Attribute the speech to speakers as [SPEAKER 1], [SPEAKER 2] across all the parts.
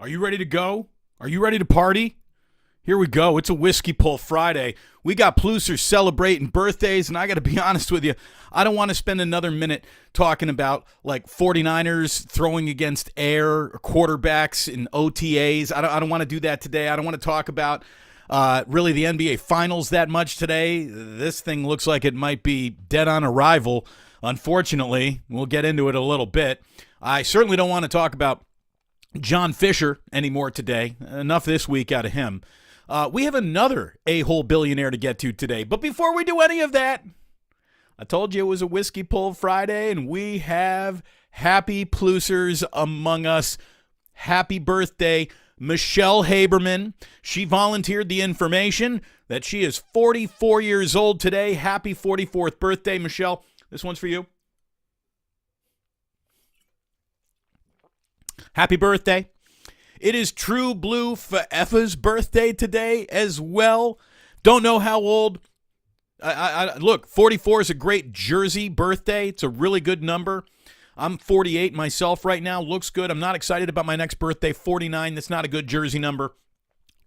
[SPEAKER 1] Are you ready to go? Are you ready to party? Here we go. It's a Whiskey Pull Friday. We got Plucers celebrating birthdays, and I got to be honest with you, I don't want to spend another minute talking about like 49ers throwing against air or quarterbacks in OTAs. I don't want to do that today. I don't want to talk about really the NBA Finals that much today. This thing looks like it might be dead on arrival, unfortunately. We'll get into it a little bit. I certainly don't want to talk about John Fisher anymore today. Enough this week out of him. We have another a-hole billionaire to get to today. But before we do any of that, I told you it was a Whiskey Pull Friday, and we have happy Plucers among us. Happy birthday, Michelle Haberman. She volunteered the information that she is 44 years old today. Happy 44th birthday, Michelle. This one's for you. Happy birthday. It is True Blue Forever's birthday today as well. Don't know how old. Look, 44 is a great Jersey birthday. It's a really good number. I'm 48 myself right now. Looks good. I'm not excited about my next birthday. 49, that's not a good Jersey number.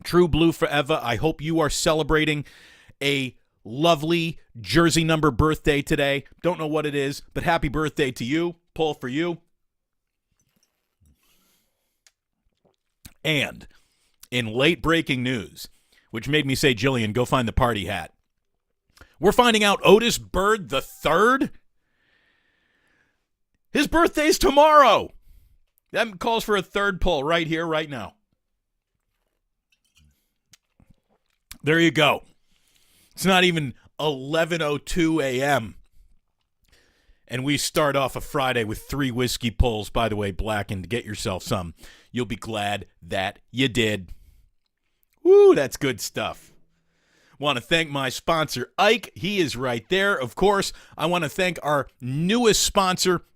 [SPEAKER 1] True Blue Forever. I hope you are celebrating a lovely Jersey number birthday today. Don't know what it is, but happy birthday to you. Pull for you. And in late-breaking news, which made me say, Jillian, go find the party hat, we're finding out Otis Bird III, his birthday's tomorrow. That calls for a third pull right here, right now. There you go. It's not even 11:02 a.m., and we start off a Friday with 3 whiskey pulls. By the way, Blackened, get yourself some. You'll be glad that you did. Woo, that's good stuff. Want to thank my sponsor, Ike. He is right there. Of course, I want to thank our newest sponsor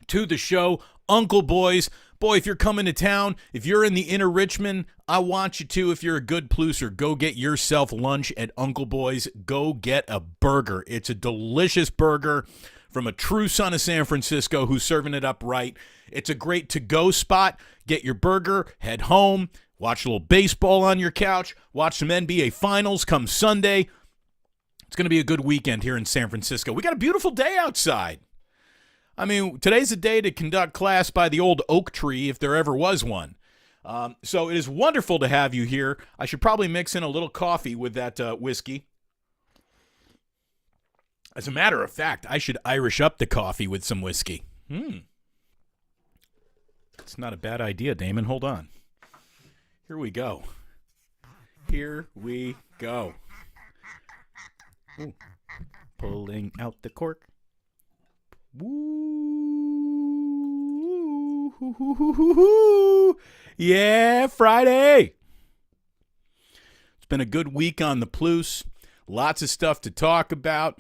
[SPEAKER 1] to the show, Uncle Boys. Boy, if you're coming to town, if you're in the inner Richmond, I want you to, if you're a good Plucer, go get yourself lunch at Uncle Boys. Go get a burger. It's a delicious burger from a true son of San Francisco who's serving it up right. It's a great to-go spot. Get your burger, head home, watch a little baseball on your couch, watch some NBA Finals come Sunday. It's going to be a good weekend here in San Francisco. We got a beautiful day outside. I mean, today's a day to conduct class by the old oak tree if there ever was one. So it is wonderful to have you here. I should probably mix in a little coffee with that whiskey. As a matter of fact, I should Irish up the coffee with some whiskey. It's not a bad idea, Damon. Hold on. Here we go. Here we go. Ooh. Pulling out the cork. Woo! Yeah, Friday. It's been a good week on the Pluce. Lots of stuff to talk about.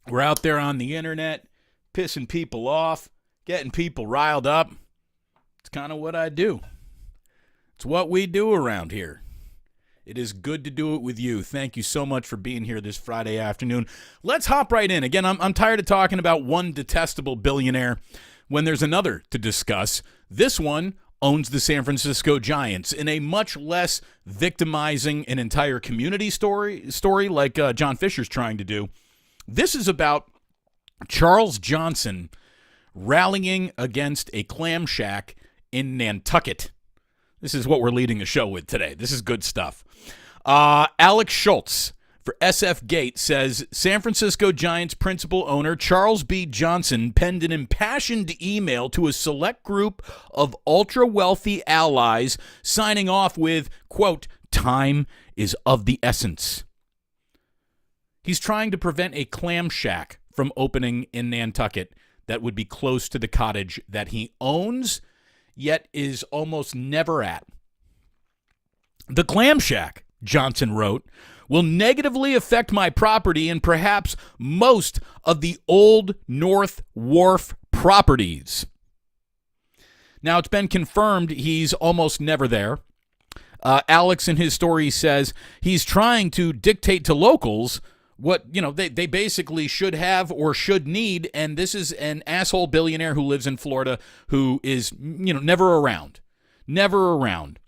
[SPEAKER 1] We're out there on the internet, pissing people off, getting people riled up. It's kind of what I do. It's what we do around here. It is good to do it with you. Thank you so much for being here this Friday afternoon. Let's hop right in. Again, I'm tired of talking about one detestable billionaire when there's another to discuss. This one owns the San Francisco Giants in a much less victimizing an entire community story like John Fisher's trying to do. This is about Charles Johnson rallying against a clam shack in Nantucket. This is what we're leading the show with today. This is good stuff. Alex Schultz for SF Gate says San Francisco Giants principal owner Charles B. Johnson penned an impassioned email to a select group of ultra-wealthy allies, signing off with, quote, "Time is of the essence." He's trying to prevent a clam shack from opening in Nantucket that would be close to the cottage that he owns, yet is almost never at. The clam shack, Johnson wrote, will negatively affect my property and perhaps most of the Old North Wharf properties. Now, it's been confirmed he's almost never there. Alex, in his story, says he's trying to dictate to locals what, they basically should have or should need, and this is an asshole billionaire who lives in Florida who is, never around. never around.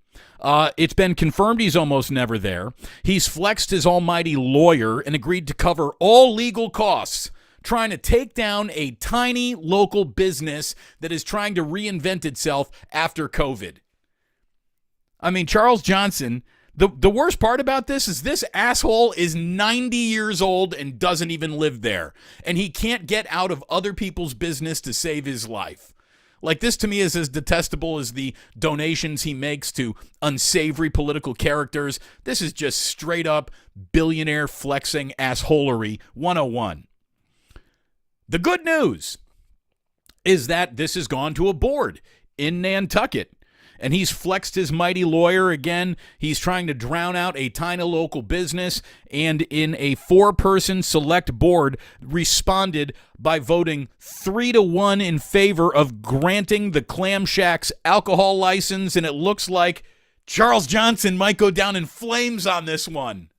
[SPEAKER 1] It's been confirmed he's almost never there. He's flexed his almighty lawyer and agreed to cover all legal costs, trying to take down a tiny local business that is trying to reinvent itself after COVID. I mean, Charles Johnson, the worst part about this asshole is 90 years old and doesn't even live there. And he can't get out of other people's business to save his life. Like, this to me is as detestable as the donations he makes to unsavory political characters. This is just straight up billionaire flexing assholery 101. The good news is that this has gone to a board in Nantucket, and he's flexed his mighty lawyer again. He's trying to drown out a tiny local business, and in a 4-person select board responded by voting 3-1 in favor of granting the Clam Shack's alcohol license, and it looks like Charles Johnson might go down in flames on this one.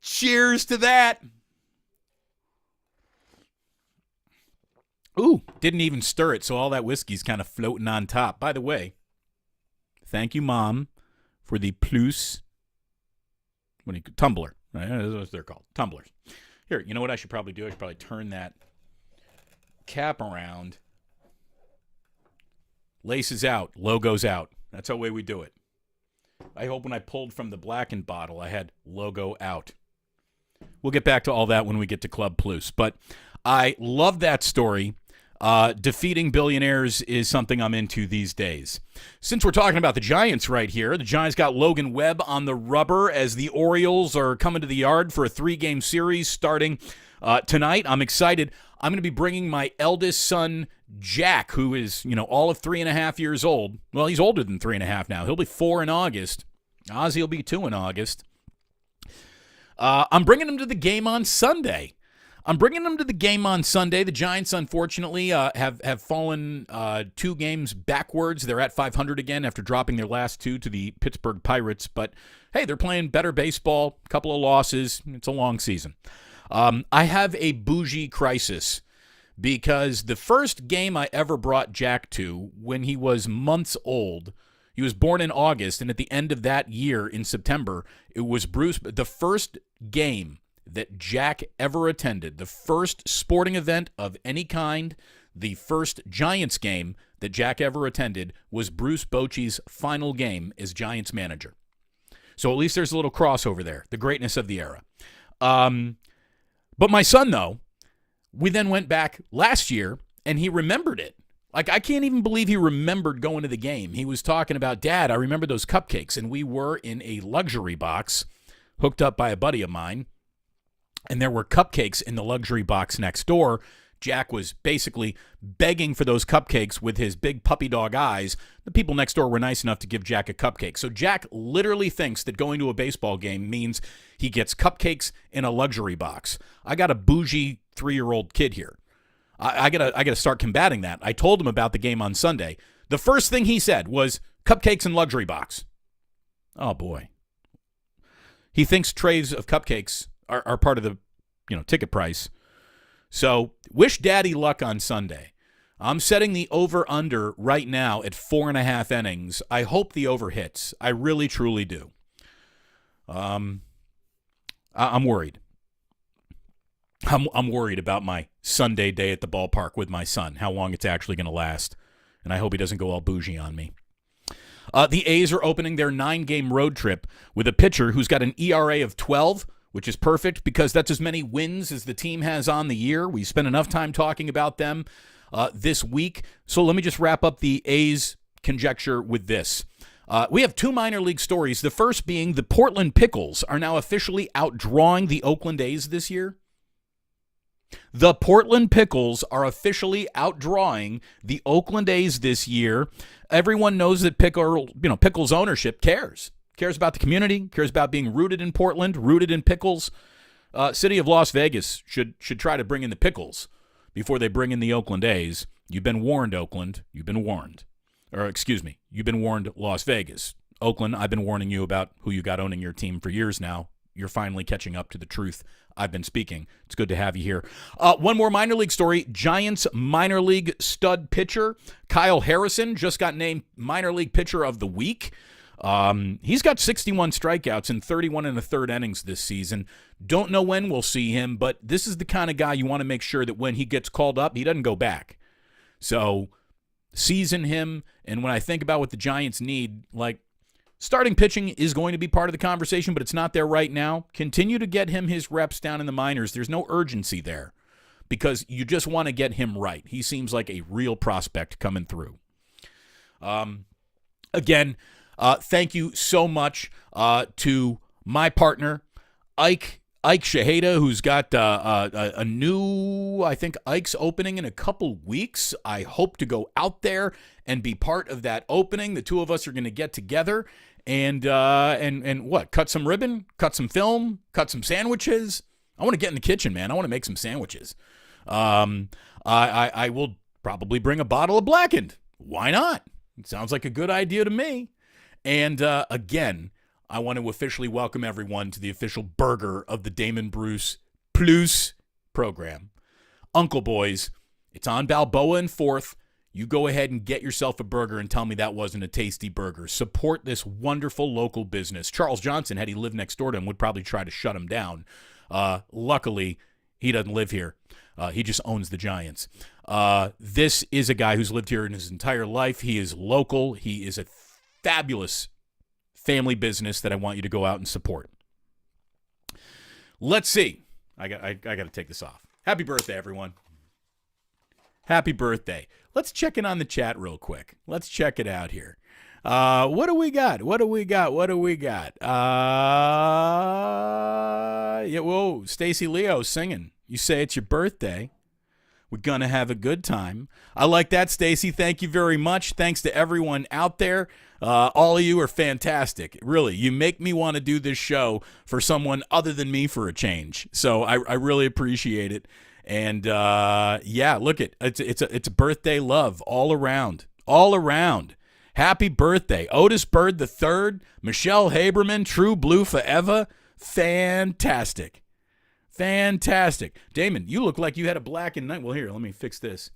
[SPEAKER 1] Cheers to that. Ooh, didn't even stir it, so all that whiskey's kind of floating on top. By the way, thank you, Mom, for the Plucers tumbler. Right? That's what they're called, tumblers. Here, you know what I should probably do? I should probably turn that cap around. Laces out, logos out. That's the way we do it. I hope when I pulled from the blackened bottle, I had logo out. We'll get back to all that when we get to Club Plus. But I love that story. Defeating billionaires is something I'm into these days. Since we're talking about the Giants right here, the Giants got Logan Webb on the rubber as the Orioles are coming to the yard for a 3-game series starting tonight. I'm excited. I'm going to be bringing my eldest son, Jack, who is, all of 3.5 years old. Well, he's older than 3.5 now. He'll be 4 in August. Ozzy will be 2 in August. I'm bringing him to the game on Sunday. The Giants, unfortunately, have fallen 2 games backwards. They're at 500 again after dropping their last 2 to the Pittsburgh Pirates. But, hey, they're playing better baseball, a couple of losses. It's a long season. I have a bougie crisis because the first game I ever brought Jack to when he was months old, he was born in August, and at the end of that year in September, it was the first game that Jack ever attended, the first sporting event of any kind, the first Giants game that Jack ever attended was Bruce Bochy's final game as Giants manager. So at least there's a little crossover there, the greatness of the era. But my son, though, we then went back last year, and he remembered it. Like, I can't even believe he remembered going to the game. He was talking about, Dad, I remember those cupcakes, and we were in a luxury box hooked up by a buddy of mine. And there were cupcakes in the luxury box next door. Jack was basically begging for those cupcakes with his big puppy dog eyes. The people next door were nice enough to give Jack a cupcake. So Jack literally thinks that going to a baseball game means he gets cupcakes in a luxury box. I got a bougie 3-year-old kid here. I gotta start combating that. I told him about the game on Sunday. The first thing he said was cupcakes in luxury box. Oh boy. He thinks trays of cupcakes are part of the ticket price. So wish Daddy luck on Sunday. I'm setting the over-under right now at 4.5 innings. I hope the over hits. I really, truly do. I'm worried. I'm worried about my Sunday day at the ballpark with my son, how long it's actually going to last. And I hope he doesn't go all bougie on me. The A's are opening their 9-game road trip with a pitcher who's got an ERA of 12, which is perfect because that's as many wins as the team has on the year. We spent enough time talking about them this week. So let me just wrap up the A's conjecture with this. We have 2 minor league stories. The first being the Portland Pickles are now officially outdrawing the Oakland A's this year. The Portland Pickles are officially outdrawing the Oakland A's this year. Everyone knows that Pickles ownership cares about the community, cares about being rooted in Portland, rooted in pickles. City of Las Vegas should try to bring in the Pickles before they bring in the Oakland A's. You've been warned, Oakland. You've been warned. You've been warned, Las Vegas. Oakland, I've been warning you about who you got owning your team for years now. you're finally catching up to the truth I've been speaking. It's good to have you here. One more minor league story. Giants minor league stud pitcher Kyle Harrison just got named minor league pitcher of the week. He's got 61 strikeouts in 31 and a third innings this season. Don't know when we'll see him, but this is the kind of guy you want to make sure that when he gets called up, he doesn't go back. So season him, and when I think about what the Giants need, like, starting pitching is going to be part of the conversation, but it's not there right now. Continue to get him his reps down in the minors. There's no urgency there because you just want to get him right. He seems like a real prospect coming through. Again, thank you so much to my partner, Ike Shaheda, who's got a new, I think Ike's opening in a couple weeks. I hope to go out there and be part of that opening. The two of us are going to get together and what? Cut some ribbon, cut some film, cut some sandwiches. I want to get in the kitchen, man. I want to make some sandwiches. I will probably bring a bottle of Blackened. Why not? It sounds like a good idea to me. And again, I want to officially welcome everyone to the official burger of the Damon Bruce Plus program. Uncle Boys, it's on Balboa and 4th. You go ahead and get yourself a burger and tell me that wasn't a tasty burger. Support this wonderful local business. Charles Johnson, had he lived next door to him, would probably try to shut him down. Luckily, he doesn't live here. He just owns the Giants. This is a guy who's lived here in his entire life. He is local. He is a fabulous family business that I want you to go out and support. Let's see. I got to take this off. Happy birthday, everyone. Happy birthday. Let's check in on the chat real quick. Let's check it out here. What do we got? Yeah, whoa, Stacy Leo singing. You say it's your birthday. We're going to have a good time. I like that, Stacy. Thank you very much. Thanks to everyone out there. All of you are fantastic. Really, you make me want to do this show for someone other than me for a change. So I really appreciate it. And yeah, look, it's a birthday love all around. Happy birthday, Otis Bird III, Michelle Haberman, True Blue Forever. Fantastic. Damon, you look like you had a blackened night. Well, here, let me fix this.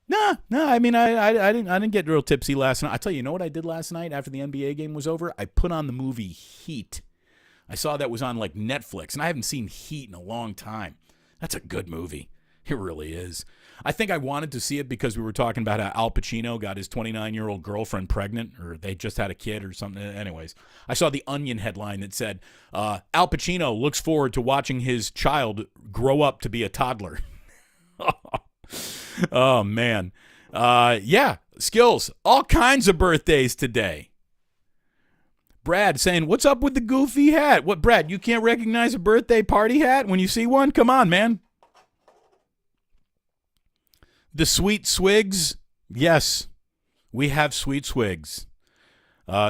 [SPEAKER 1] No. I mean, I didn't get real tipsy last night. I tell you, know what I did last night after the NBA game was over? I put on the movie Heat. I saw that was on like Netflix, and I haven't seen Heat in a long time. That's a good movie. It really is. I think I wanted to see it because we were talking about how Al Pacino got his 29-year-old girlfriend pregnant, or they just had a kid or something. Anyways, I saw the Onion headline that said, Al Pacino looks forward to watching his child grow up to be a toddler. Oh, man. Yeah, Skills. All kinds of birthdays today. Brad saying, what's up with the goofy hat? What, Brad, you can't recognize a birthday party hat when you see one? Come on, man. The Sweet Swigs. Yes, we have Sweet Swigs.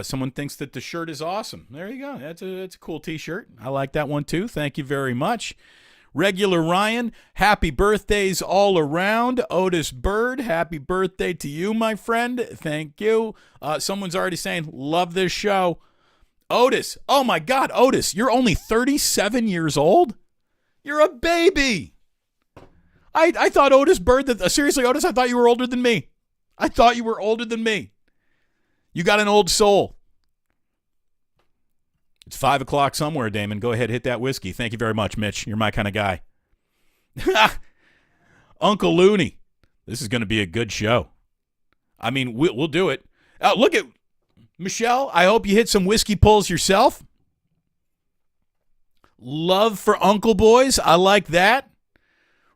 [SPEAKER 1] Someone thinks that the shirt is awesome. There you go. That's a cool T-shirt. I like that one, too. Thank you very much. Regular Ryan, happy birthdays all around. Otis Bird, happy birthday to you, my friend. Thank you. Someone's already saying, love this show. Otis, oh my God, Otis, you're only 37 years old? You're a baby. I thought Otis Bird, seriously, Otis, I thought you were older than me. You got an old soul. It's 5 o'clock somewhere, Damon. Go ahead, hit that whiskey. Thank you very much, Mitch. You're my kind of guy. Uncle Looney. This is going to be a good show. I mean, we'll do it. Look at Michelle. I hope you hit some whiskey pulls yourself. Love for Uncle Boys. I like that.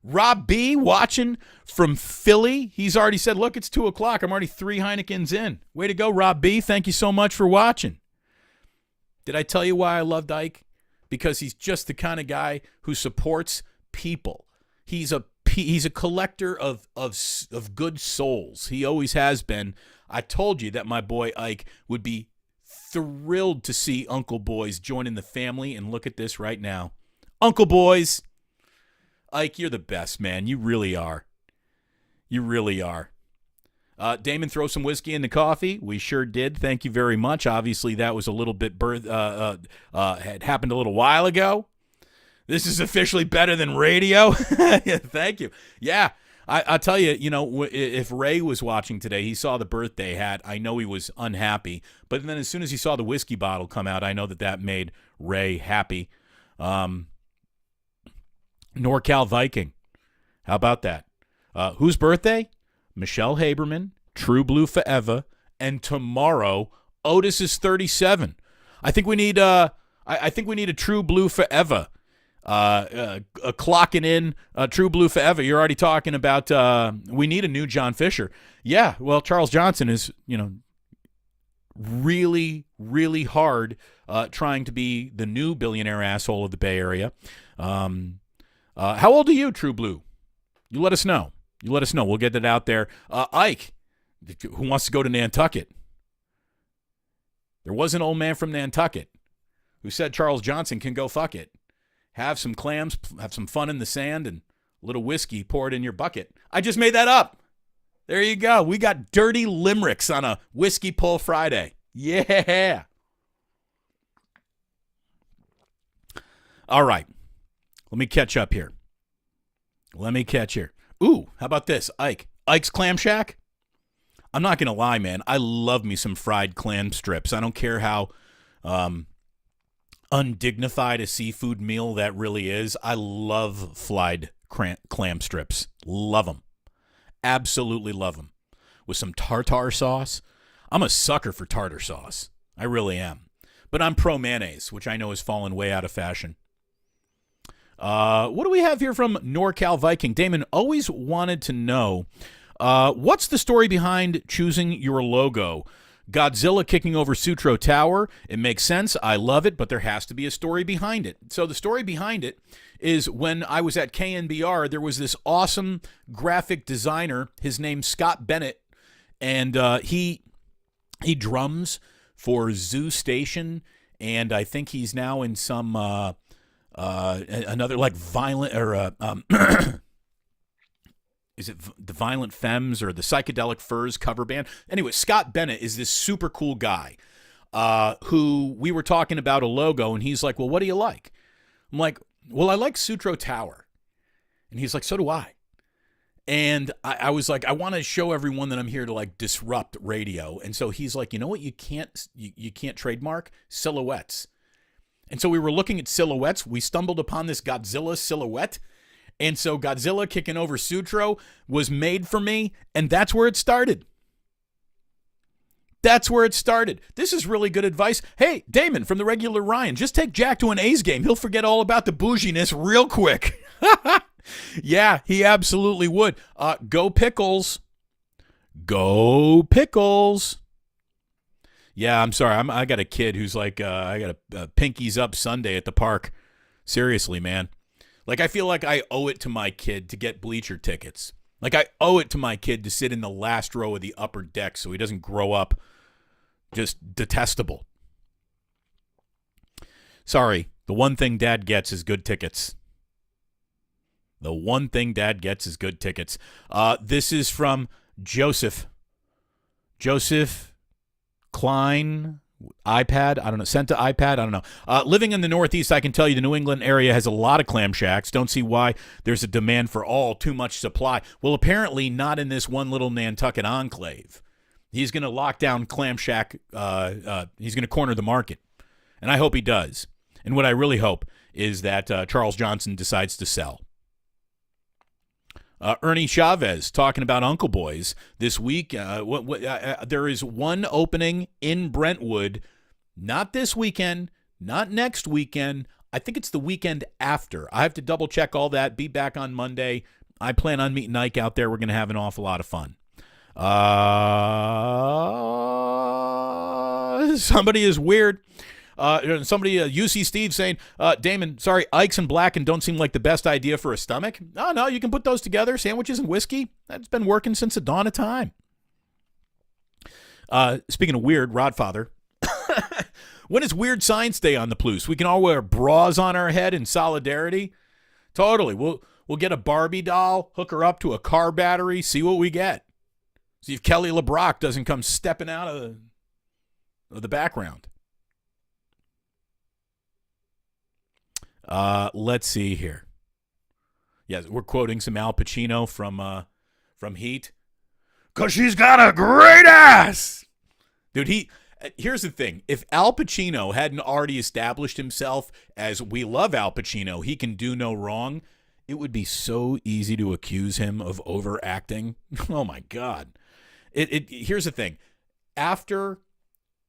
[SPEAKER 1] Rob B. watching from Philly. He's already said, look, it's 2 o'clock. I'm already 3 Heinekens in. Way to go, Rob B. Thank you so much for watching. Did I tell you why I loved Ike? Because he's just the kind of guy who supports people. He's a collector of good souls. He always has been. I told you that my boy Ike would be thrilled to see Uncle Boys joining the family, and look at this right now. Uncle Boys. Ike, you're the best, man. You really are. Damon, throw some whiskey in the coffee. We sure did. Thank you very much. Obviously, that was a little bit had happened a little while ago. This is officially better than radio. Yeah, thank you. Yeah, I'll tell you, if Ray was watching today, he saw the birthday hat. I know he was unhappy. But then as soon as he saw the whiskey bottle come out, I know that made Ray happy. NorCal Viking. How about that? Whose birthday? Michelle Haberman, True Blue Forever, and tomorrow Otis is 37. I think we need a True Blue Forever. Clocking in True Blue Forever. You're already talking about we need a new John Fisher. Yeah, well, Charles Johnson is really, really hard trying to be the new billionaire asshole of the Bay Area. How old are you, True Blue? You let us know. We'll get that out there. Ike, who wants to go to Nantucket? There was an old man from Nantucket who said Charles Johnson can go fuck it. Have some clams, have some fun in the sand, and a little whiskey poured in your bucket. I just made that up. There you go. We got dirty limericks on a Whiskey Pull Friday. Yeah. All right. Let me catch up here. Ooh, how about this? Ike's Clam Shack? I'm not going to lie, man. I love me some fried clam strips. I don't care how undignified a seafood meal that really is. I love fried clam strips. Love them. Absolutely love them. With some tartar sauce. I'm a sucker for tartar sauce. I really am. But I'm pro mayonnaise, which I know has fallen way out of fashion. What do we have here from NorCal Viking? Damon always wanted to know, what's the story behind choosing your logo? Godzilla kicking over Sutro Tower. It makes sense. I love it, but there has to be a story behind it. So the story behind it is when I was at KNBR, there was this awesome graphic designer. His name's Scott Bennett, and he drums for Zoo Station, and I think he's now in some another like violent or is it the Violent Femmes or the Psychedelic Furs cover band? Anyway, Scott Bennett is this super cool guy who we were talking about a logo, and he's like, well, what do you like? I'm like, well, I like Sutro Tower. And he's like, so do I. And I was like, I want to show everyone that I'm here to like disrupt radio. And so he's like, you know what? You can't trademark silhouettes. And so we were looking at silhouettes. We stumbled upon this Godzilla silhouette. And so Godzilla kicking over Sutro was made for me, and that's where it started. This is really good advice. Hey, Damon from the regular Ryan, just take Jack to an A's game. He'll forget all about the bouginess real quick. Yeah, he absolutely would. Go Pickles. Go Pickles. Yeah, I'm sorry. I got a kid who's like, I got a Pinkies Up Sunday at the park. Seriously, man. Like, I feel like I owe it to my kid to get bleacher tickets. Like, I owe it to my kid to sit in the last row of the upper deck so he doesn't grow up just detestable. Sorry, the one thing Dad gets is good tickets. This is from Joseph. Joseph Klein, iPad, I don't know, sent to iPad, I don't know. Living in the Northeast, I can tell you the New England area has a lot of clam shacks. Don't see why there's a demand for too much supply. Well, apparently not in this one little Nantucket enclave. He's going to lock down clam shack. He's going to corner the market. And I hope he does. And what I really hope is that Charles Johnson decides to sell. Ernie Chavez talking about Uncle Boys this week. There is one opening in Brentwood, not this weekend, not next weekend. I think it's the weekend after. I have to double check all that. Be back on Monday. I plan on meeting Ike out there. We're going to have an awful lot of fun. Somebody is weird. UC Steve saying, Damon, sorry, Ike's and Blacken don't seem like the best idea for a stomach. Oh, no, you can put those together, sandwiches and whiskey. That's been working since the dawn of time. Speaking of weird, Rodfather, when is Weird Science Day on the Pluce? We can all wear bras on our head in solidarity. Totally. We'll get a Barbie doll, hook her up to a car battery, see what we get. See if Kelly LeBrock doesn't come stepping out of the background. Let's see here. Yes, we're quoting some Al Pacino from Heat. 'Cause she's got a great ass. Dude, here's the thing. If Al Pacino hadn't already established himself as we love Al Pacino, he can do no wrong, it would be so easy to accuse him of overacting. Oh, my God. Here's the thing. After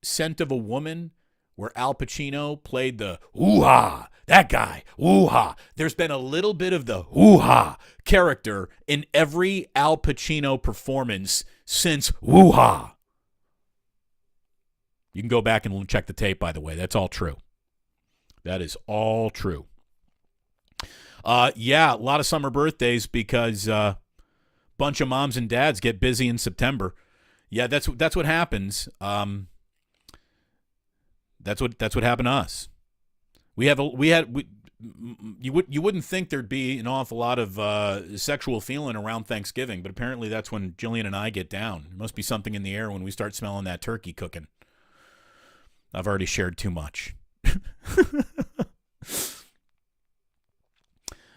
[SPEAKER 1] Scent of a Woman, where Al Pacino played the hoo-ha, that guy, hoo-ha, there's been a little bit of the hoo-ha character in every Al Pacino performance since hoo-ha. You can go back and check the tape, by the way. That's all true. That is all true. Yeah, a lot of summer birthdays because a bunch of moms and dads get busy in September. Yeah, that's what happens. That's what happened to us. You wouldn't think there'd be an awful lot of sexual feeling around Thanksgiving, but apparently that's when Jillian and I get down. There must be something in the air when we start smelling that turkey cooking. I've already shared too much.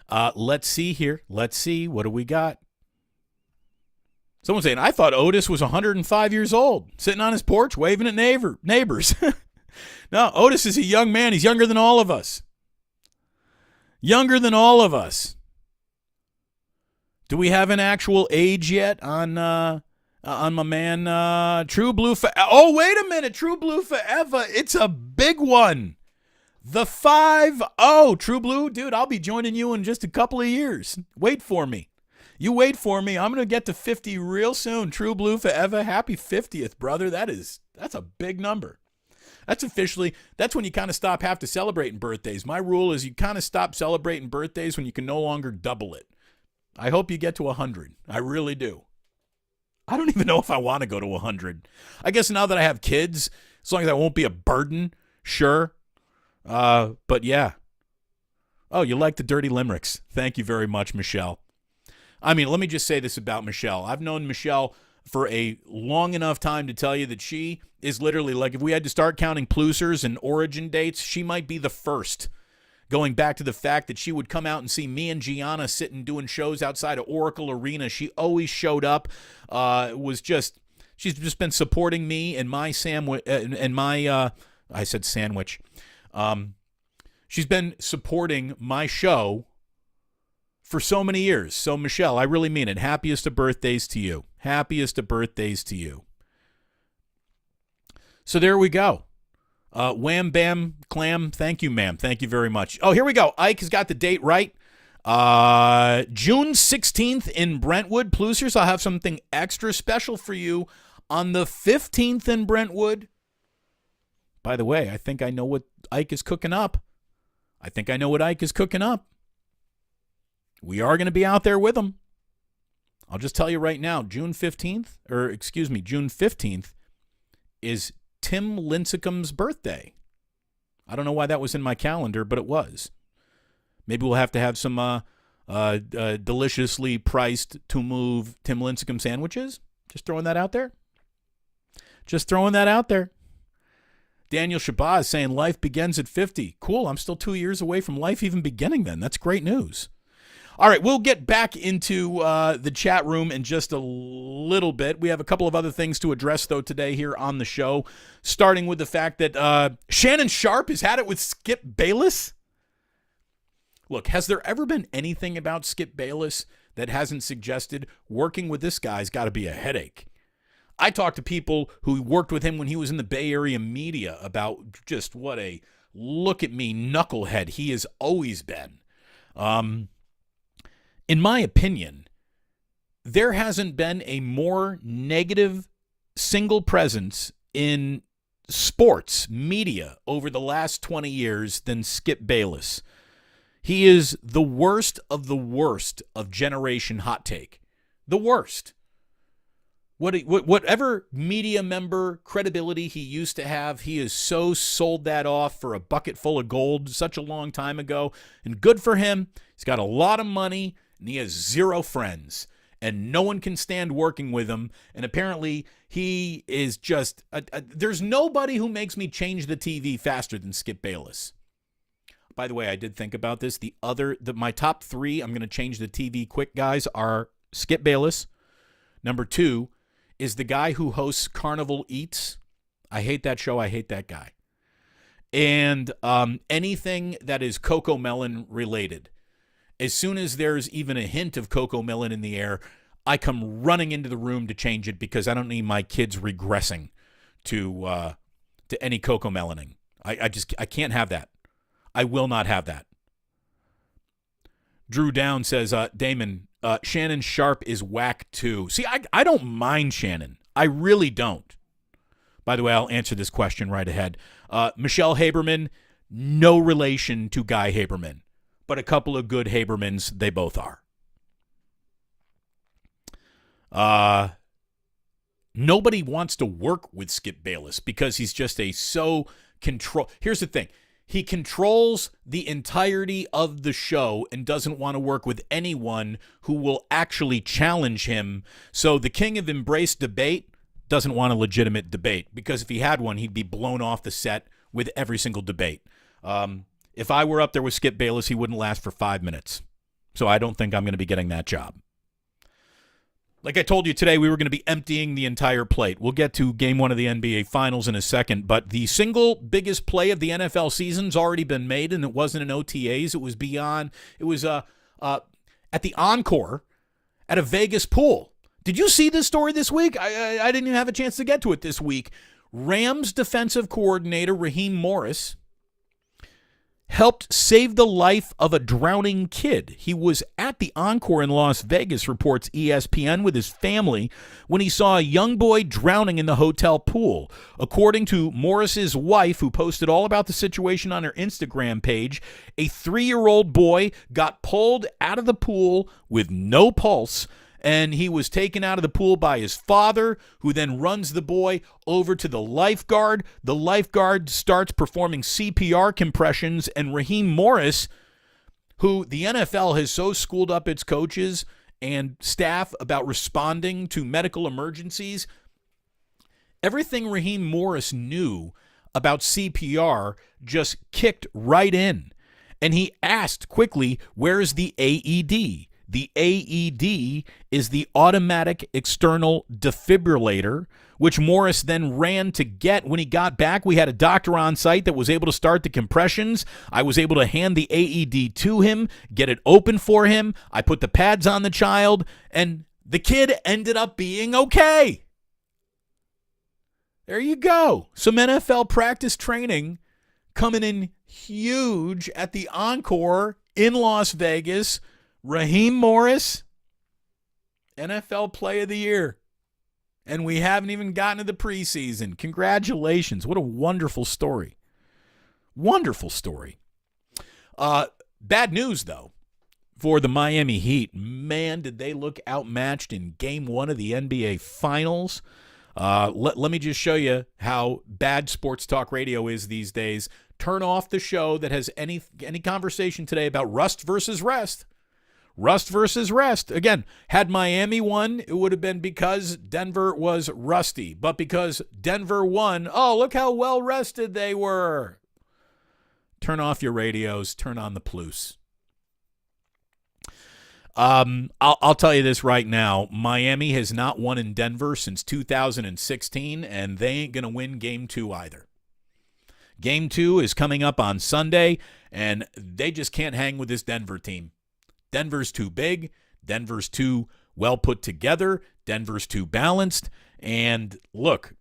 [SPEAKER 1] Let's see here. Let's see. What do we got? Someone's saying, I thought Otis was 105 years old, sitting on his porch, waving at neighbors. No, Otis is a young man. He's younger than all of us. Younger than all of us. Do we have an actual age yet on my man True Blue Forever? Oh, wait a minute. True Blue Forever. It's a big one. The 5-0. True Blue, dude, I'll be joining you in just a couple of years. Wait for me. You wait for me. I'm going to get to 50 real soon. True Blue Forever. Happy 50th, brother. That's a big number. That's when you kind of have to celebrating birthdays. My rule is you kind of stop celebrating birthdays when you can no longer double it. I hope you get to 100. I really do. I don't even know if I want to go to 100. I guess now that I have kids, as long as I won't be a burden, sure. But yeah. Oh, you like the dirty limericks. Thank you very much, Michelle. I mean, let me just say this about Michelle. I've known Michelle for a long enough time to tell you that she is literally like, if we had to start counting Plucers and origin dates, she might be the first. Going back to the fact that she would come out and see me and Gianna sitting doing shows outside of Oracle Arena. She always showed up. She's just been supporting me and my sandwich and my I said sandwich. She's been supporting my show for so many years. So, Michelle, I really mean it. Happiest of birthdays to you. Happiest of birthdays to you. So there we go. Wham, bam, clam. Thank you, ma'am. Thank you very much. Oh, here we go. Ike has got the date right. June 16th in Brentwood. Plucers, I'll have something extra special for you on the 15th in Brentwood. By the way, I think I know what Ike is cooking up. We are going to be out there with him. I'll just tell you right now, June 15th is Tim Lincecum's birthday. I don't know why that was in my calendar, but it was. Maybe we'll have to have some deliciously priced to move Tim Lincecum sandwiches. Just throwing that out there. Daniel Shabazz saying life begins at 50. Cool, I'm still 2 years away from life even beginning then. That's great news. All right, we'll get back into the chat room in just a little bit. We have a couple of other things to address, though, today here on the show, starting with the fact that Shannon Sharpe has had it with Skip Bayless. Look, has there ever been anything about Skip Bayless that hasn't suggested working with this guy's got to be a headache? I talked to people who worked with him when he was in the Bay Area media about just what a look-at-me knucklehead he has always been. In my opinion, there hasn't been a more negative single presence in sports media over the last 20 years than Skip Bayless. He is the worst of Generation Hot Take. The worst. Whatever media member credibility he used to have, he has so sold that off for a bucket full of gold such a long time ago. And good for him. He's got a lot of money, and he has zero friends. and no one can stand working with him. And apparently he is just there's nobody who makes me change the TV faster than Skip Bayless. By the way, I did think about this. My top 3, I'm going to change the TV quick guys, are Skip Bayless. Number 2 is the guy who hosts Carnival Eats. I hate that show. I hate that guy. And anything that is Coco Melon related. As soon as there's even a hint of Coco Melon in the air, I come running into the room to change it because I don't need my kids regressing to any Coco Meloning. I can't have that. I will not have that. Drew Down says, Damon, Shannon Sharp is whack too. See, I don't mind Shannon. I really don't. By the way, I'll answer this question right ahead. Michelle Haberman, no relation to Guy Haberman, but a couple of good Habermans, they both are. Nobody wants to work with Skip Bayless because he's just Here's the thing. He controls the entirety of the show and doesn't want to work with anyone who will actually challenge him. So the king of embrace debate doesn't want a legitimate debate because if he had one, he'd be blown off the set with every single debate. If I were up there with Skip Bayless, he wouldn't last for 5 minutes. So I don't think I'm going to be getting that job. Like I told you today, we were going to be emptying the entire plate. We'll get to Game 1 of the NBA Finals in a second, but the single biggest play of the NFL season's already been made, and it wasn't in OTAs. It was at the Encore at a Vegas pool. Did you see this story this week? I didn't even have a chance to get to it this week. Rams defensive coordinator Raheem Morris helped save the life of a drowning kid. He was at the Encore in Las Vegas, reports ESPN, with his family when he saw a young boy drowning in the hotel pool. According to Morris's wife, who posted all about the situation on her Instagram page, a 3-year-old boy got pulled out of the pool with no pulse, and he was taken out of the pool by his father, who then runs the boy over to the lifeguard. The lifeguard starts performing CPR compressions, and Raheem Morris, who the NFL has so schooled up its coaches and staff about responding to medical emergencies, everything Raheem Morris knew about CPR just kicked right in. And he asked quickly, "Where's the AED?" The AED is the automatic external defibrillator, which Morris then ran to get. When he got back, we had a doctor on site that was able to start the compressions. I was able to hand the AED to him, get it open for him. I put the pads on the child, and the kid ended up being okay. There you go. Some NFL practice training coming in huge at the Encore in Las Vegas. Raheem Morris, NFL Play of the Year. And we haven't even gotten to the preseason. Congratulations. What a wonderful story. Wonderful story. Bad news, though, for the Miami Heat. Man, did they look outmatched in Game 1 of the NBA Finals. Let me just show you how bad sports talk radio is these days. Turn off the show that has any conversation today about rust versus rest. Rust versus rest. Again, had Miami won, it would have been because Denver was rusty. But because Denver won, oh, look how well rested they were. Turn off your radios. Turn on the Pluce. I'll tell you this right now. Miami has not won in Denver since 2016, and they ain't going to win Game 2 either. Game 2 is coming up on Sunday, and they just can't hang with this Denver team. Denver's too big. Denver's too well put together. Denver's too balanced. And look,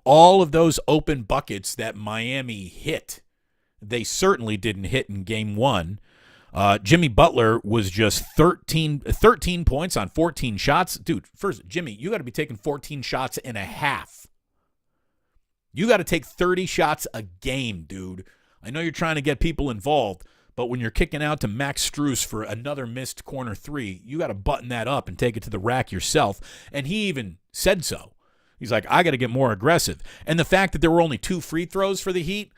[SPEAKER 1] all of those open buckets that Miami hit, they certainly didn't hit in Game 1. Jimmy Butler was just 13 points on 14 shots. Dude, first, Jimmy, you got to be taking 14 shots and a half. You got to take 30 shots a game, dude. I know you're trying to get people involved, but when you're kicking out to Max Strus for another missed corner 3, you got to button that up and take it to the rack yourself. And he even said so. He's like, I got to get more aggressive. And the fact that there were only 2 free throws for the Heat,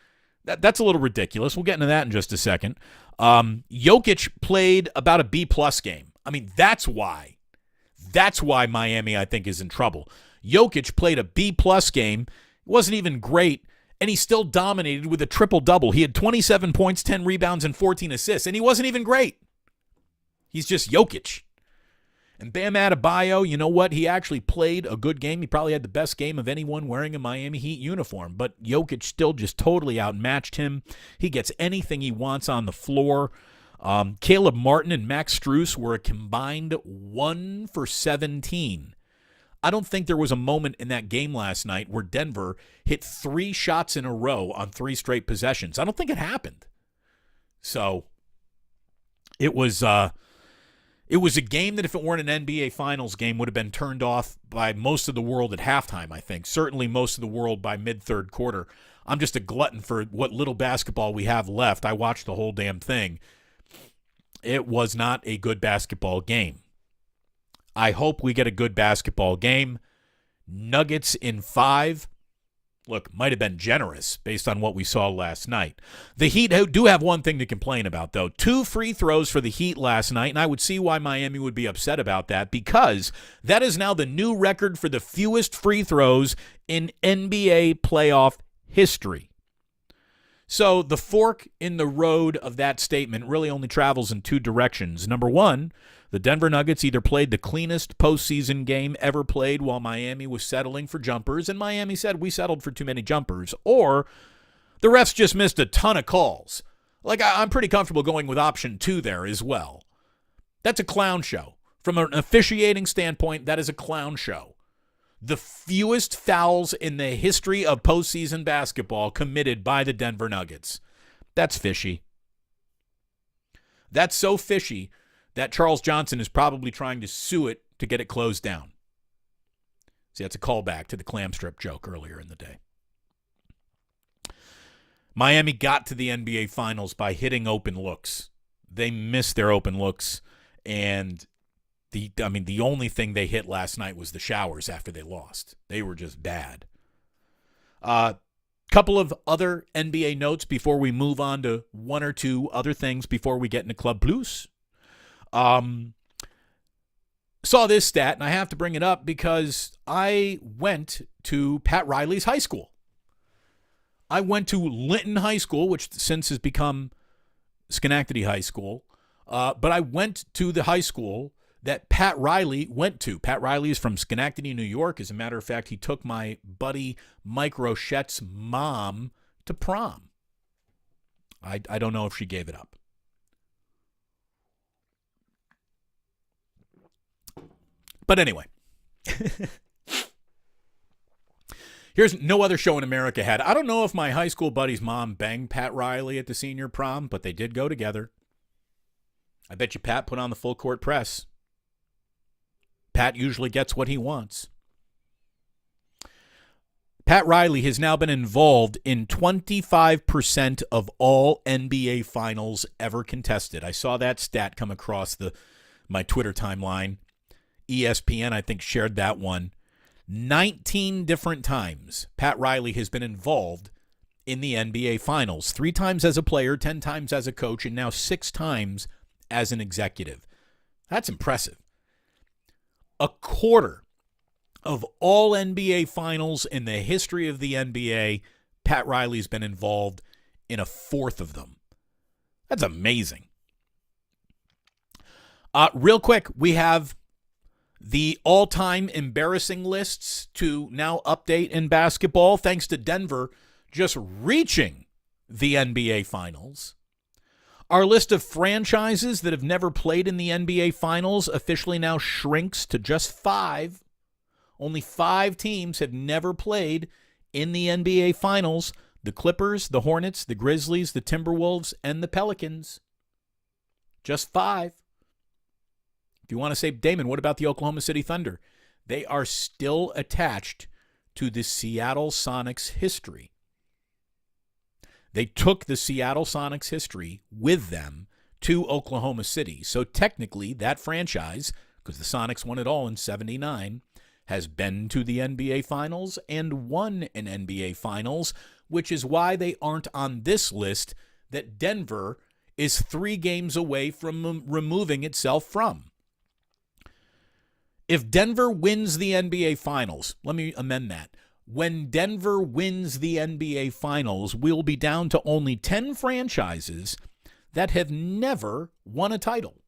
[SPEAKER 1] that's a little ridiculous. We'll get into that in just a second. Jokic played about a B-plus game. I mean, that's why That's why Miami, I think, is in trouble. Jokic played a B-plus game. It wasn't even great, and he still dominated with a triple-double. He had 27 points, 10 rebounds, and 14 assists, and he wasn't even great. He's just Jokic. And Bam Adebayo, you know what? He actually played a good game. He probably had the best game of anyone wearing a Miami Heat uniform, but Jokic still just totally outmatched him. He gets anything he wants on the floor. Caleb Martin and Max Strus were a combined 1 for 17. I don't think there was a moment in that game last night where Denver hit 3 shots in a row on 3 straight possessions. I don't think it happened. So it was a game that if it weren't an NBA Finals game would have been turned off by most of the world at halftime, I think. Certainly most of the world by mid-third quarter. I'm just a glutton for what little basketball we have left. I watched the whole damn thing. It was not a good basketball game. I hope we get a good basketball game. Nuggets in 5. Look, might have been generous based on what we saw last night. The Heat do have one thing to complain about, though. 2 free throws for the Heat last night, and I would see why Miami would be upset about that, because that is now the new record for the fewest free throws in NBA playoff history. So the fork in the road of that statement really only travels in 2 directions. Number one, the Denver Nuggets either played the cleanest postseason game ever played while Miami was settling for jumpers, and Miami said we settled for too many jumpers, or the refs just missed a ton of calls. Like, I'm pretty comfortable going with option 2 there as well. That's a clown show. From an officiating standpoint, that is a clown show. The fewest fouls in the history of postseason basketball committed by the Denver Nuggets. That's fishy. That's so fishy that Charles Johnson is probably trying to sue it to get it closed down. See, that's a callback to the clam strip joke earlier in the day. Miami got to the NBA Finals by hitting open looks. They missed their open looks, and the only thing they hit last night was the showers after they lost. They were just bad. Couple of other NBA notes before we move on to one or two other things before we get into Club Plus. Saw this stat, and I have to bring it up because I went to Pat Riley's high school. I went to Linton High School, which since has become Schenectady High School. But I went to the high school that Pat Riley went to. Pat Riley is from Schenectady, New York. As a matter of fact, he took my buddy Mike Rochette's mom to prom. I don't know if she gave it up. But anyway, here's no other show in America had. I don't know if my high school buddy's mom banged Pat Riley at the senior prom, but they did go together. I bet you Pat put on the full court press. Pat usually gets what he wants. Pat Riley has now been involved in 25% of all NBA finals ever contested. I saw that stat come across my Twitter timeline. ESPN, I think, shared that one. 19 different times Pat Riley has been involved in the NBA Finals. 3 times as a player, 10 times as a coach, and now 6 times as an executive. That's impressive. A quarter of all NBA Finals in the history of the NBA, Pat Riley's been involved in a fourth of them. That's amazing. Real quick, we have the all-time embarrassing lists to now update in basketball, thanks to Denver just reaching the NBA Finals. Our list of franchises that have never played in the NBA Finals officially now shrinks to just 5. Only 5 teams have never played in the NBA Finals: the Clippers, the Hornets, the Grizzlies, the Timberwolves, and the Pelicans. Just 5. If you want to say, Damon, what about the Oklahoma City Thunder? They are still attached to the Seattle Sonics history. They took the Seattle Sonics history with them to Oklahoma City. So technically, that franchise, because the Sonics won it all in 79, has been to the NBA Finals and won an NBA Finals, which is why they aren't on this list that Denver is 3 games away from removing itself from. If Denver wins the NBA Finals, let me amend that. When Denver wins the NBA Finals, we'll be down to only 10 franchises that have never won a title.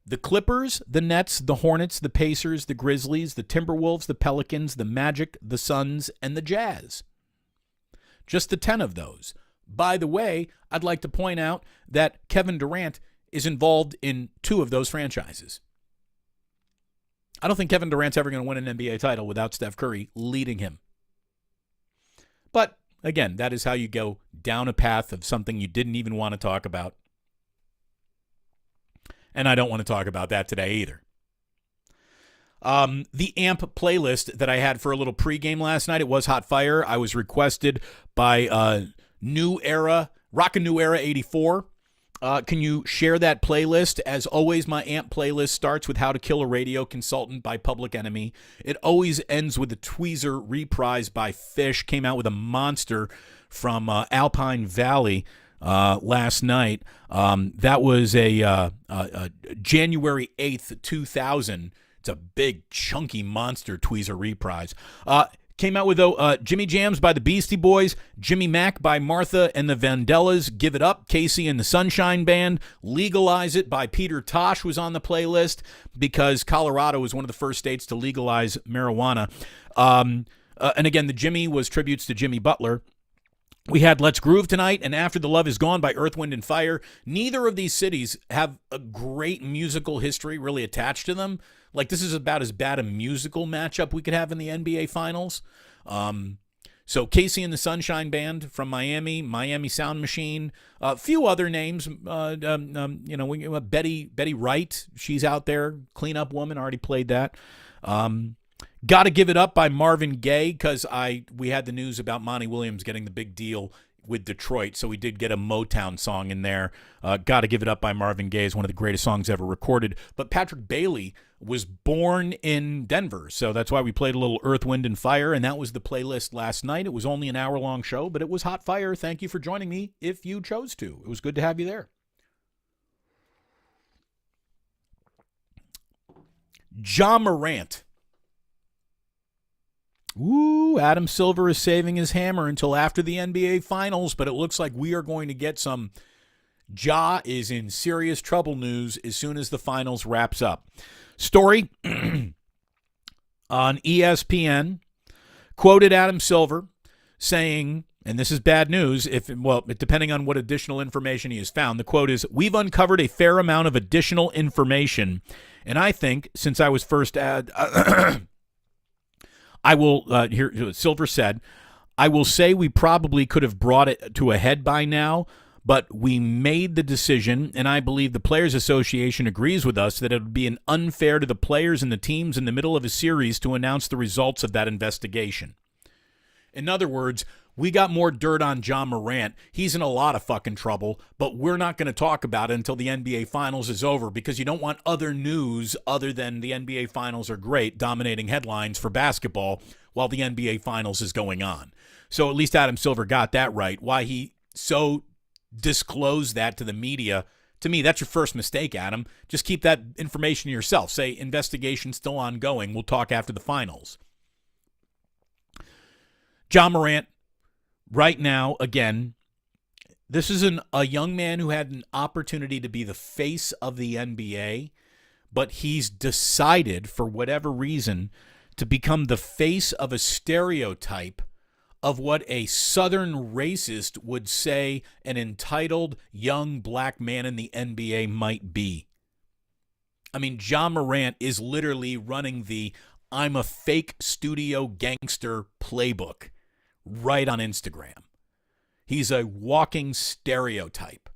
[SPEAKER 1] The Clippers, the Nets, the Hornets, the Pacers, the Grizzlies, the Timberwolves, the Pelicans, the Magic, the Suns, and the Jazz. Just the 10 of those. By the way, I'd like to point out that Kevin Durant is involved in 2 of those franchises. I don't think Kevin Durant's ever going to win an NBA title without Steph Curry leading him. But, again, that is how you go down a path of something you didn't even want to talk about. And I don't want to talk about that today either. The AMP playlist that I had for a little pregame last night, it was hot fire. I was requested by New Era, Rockin' New Era 84. Can you share that playlist? As always, my AMP playlist starts with How to Kill a Radio Consultant by Public Enemy. It always ends with a Tweezer reprise by Fish. Came out with a monster from Alpine Valley last night. That was a January 8th, 2000. It's a big, chunky monster Tweezer reprise. Came out with Jimmy Jams by the Beastie Boys, Jimmy Mack by Martha and the Vandellas, Give It Up, Casey and the Sunshine Band, Legalize It by Peter Tosh was on the playlist because Colorado was one of the first states to legalize marijuana. And again, the Jimmy was tributes to Jimmy Butler. We had Let's Groove tonight and After the Love Is Gone by Earth, Wind, and Fire. Neither of these cities have a great musical history really attached to them. Like, this is about as bad a musical matchup we could have in the NBA Finals. So Casey and the Sunshine Band from Miami, Miami Sound Machine, a few other names. Betty Wright, she's out there. Clean Up Woman, already played that. Gotta Give It Up by Marvin Gaye, because we had the news about Monty Williams getting the big deal with Detroit, so we did get a Motown song in there. Gotta Give It Up by Marvin Gaye is one of the greatest songs ever recorded. But Patrick Bailey was born in Denver, so that's why we played a little Earth, Wind, and Fire, and that was the playlist last night. It was only an hour-long show, but it was hot fire. Thank you for joining me if you chose to. It was good to have you there. Ja Morant. Ooh, Adam Silver is saving his hammer until after the NBA Finals, but it looks like we are going to get some Ja is in serious trouble news as soon as the Finals wraps up. Story on ESPN quoted Adam Silver saying, and this is bad news, depending on what additional information he has found, the quote is, "We've uncovered a fair amount of additional information, and I think since I was first I will, Silver said, I will say we probably could have brought it to a head by now, but we made the decision, and I believe the Players Association agrees with us that it would be unfair to the players and the teams in the middle of a series to announce the results of that investigation." In other words, we got more dirt on Ja Morant. He's in a lot of fucking trouble, but we're not going to talk about it until the NBA Finals is over because you don't want other news other than the NBA Finals are great, dominating headlines for basketball while the NBA Finals is going on. So at least Adam Silver got that right. Why he so disclosed that to the media, to me, that's your first mistake, Adam. Just keep that information to yourself. Say, investigation still ongoing. We'll talk after the Finals. Ja Morant, right now, again, this is a young man who had an opportunity to be the face of the NBA, but he's decided, for whatever reason, to become the face of a stereotype of what a Southern racist would say an entitled young black man in the NBA might be. I mean, Ja Morant is literally running the I'm a fake studio gangster playbook right on Instagram. He's a walking stereotype.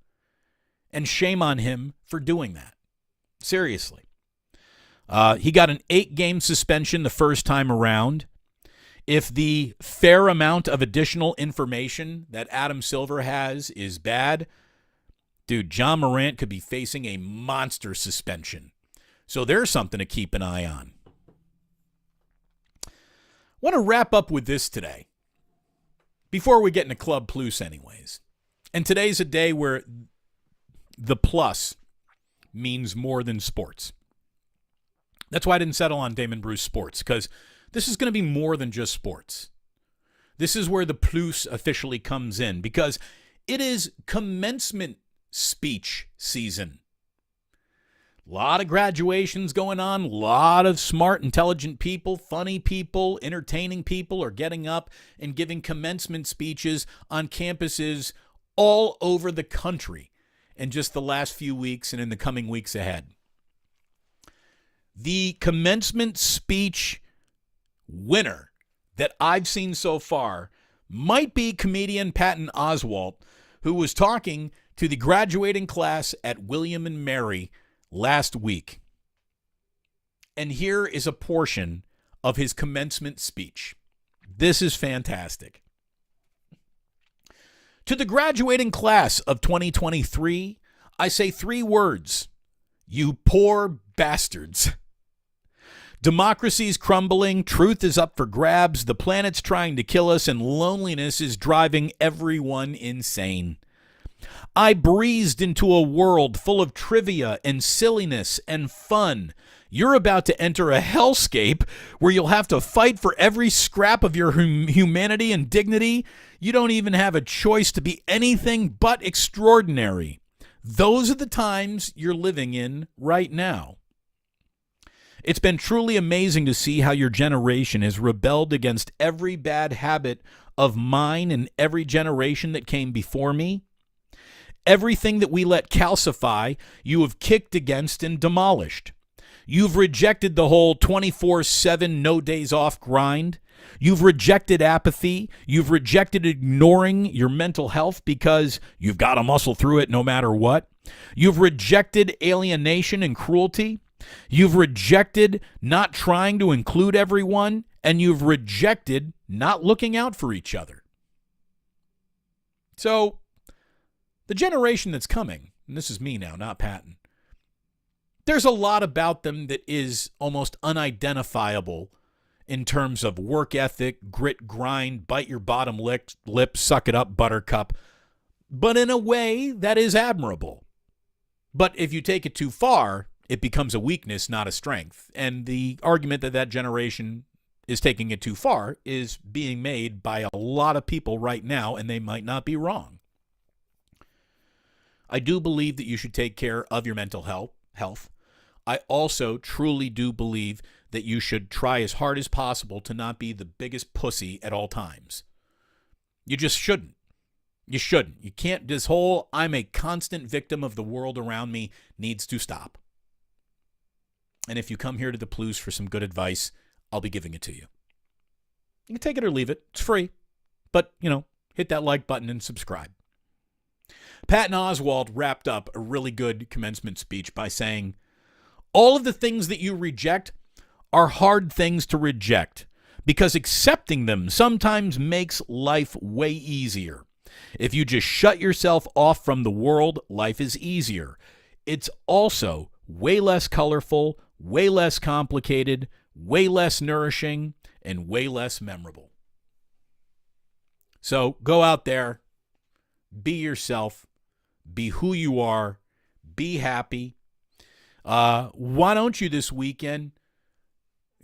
[SPEAKER 1] And shame on him for doing that. Seriously. He got an 8-game suspension the first time around. If the fair amount of additional information that Adam Silver has is bad, dude, Ja Morant could be facing a monster suspension. So there's something to keep an eye on. I want to wrap up with this today, before we get into Club Plus anyways. And today's a day where the plus means more than sports. That's why I didn't settle on Damon Bruce Sports, because this is going to be more than just sports. This is where the plus officially comes in, because it is commencement speech season. A lot of graduations going on. A lot of smart, intelligent people, funny people, entertaining people are getting up and giving commencement speeches on campuses all over the country in just the last few weeks and in the coming weeks ahead. The commencement speech winner that I've seen so far might be comedian Patton Oswalt, who was talking to the graduating class at William and Mary last week. And here is a portion of his commencement speech. This is fantastic. To the graduating class of 2023, I say 3 words: you poor bastards. Democracy's crumbling, truth is up for grabs, the planet's trying to kill us, and loneliness is driving everyone insane. I breezed into a world full of trivia and silliness and fun. You're about to enter a hellscape where you'll have to fight for every scrap of your humanity and dignity. You don't even have a choice to be anything but extraordinary. Those are the times you're living in right now. It's been truly amazing to see how your generation has rebelled against every bad habit of mine and every generation that came before me. Everything that we let calcify, you have kicked against and demolished. You've rejected the whole 24/7 no days off grind. You've rejected apathy. You've rejected ignoring your mental health because you've got to muscle through it no matter what. You've rejected alienation and cruelty. You've rejected not trying to include everyone, and you've rejected not looking out for each other. So, the generation that's coming, and this is me now, not Patton, there's a lot about them that is almost unidentifiable in terms of work ethic, grit, grind, bite your bottom lip, suck it up, buttercup, but in a way that is admirable. But if you take it too far, it becomes a weakness, not a strength. And the argument that that generation is taking it too far is being made by a lot of people right now, and they might not be wrong. I do believe that you should take care of your mental health. I also truly do believe that you should try as hard as possible to not be the biggest pussy at all times. You just shouldn't. You shouldn't. You can't. This whole I'm a constant victim of the world around me needs to stop. And if you come here to the Plucers for some good advice, I'll be giving it to you. You can take it or leave it. It's free. But, hit that like button and subscribe. Patton Oswalt wrapped up a really good commencement speech by saying, all of the things that you reject are hard things to reject because accepting them sometimes makes life way easier. If you just shut yourself off from the world, life is easier. It's also way less colorful, way less complicated, way less nourishing, and way less memorable. So go out there, be yourself, be who you are, be happy. Why don't you this weekend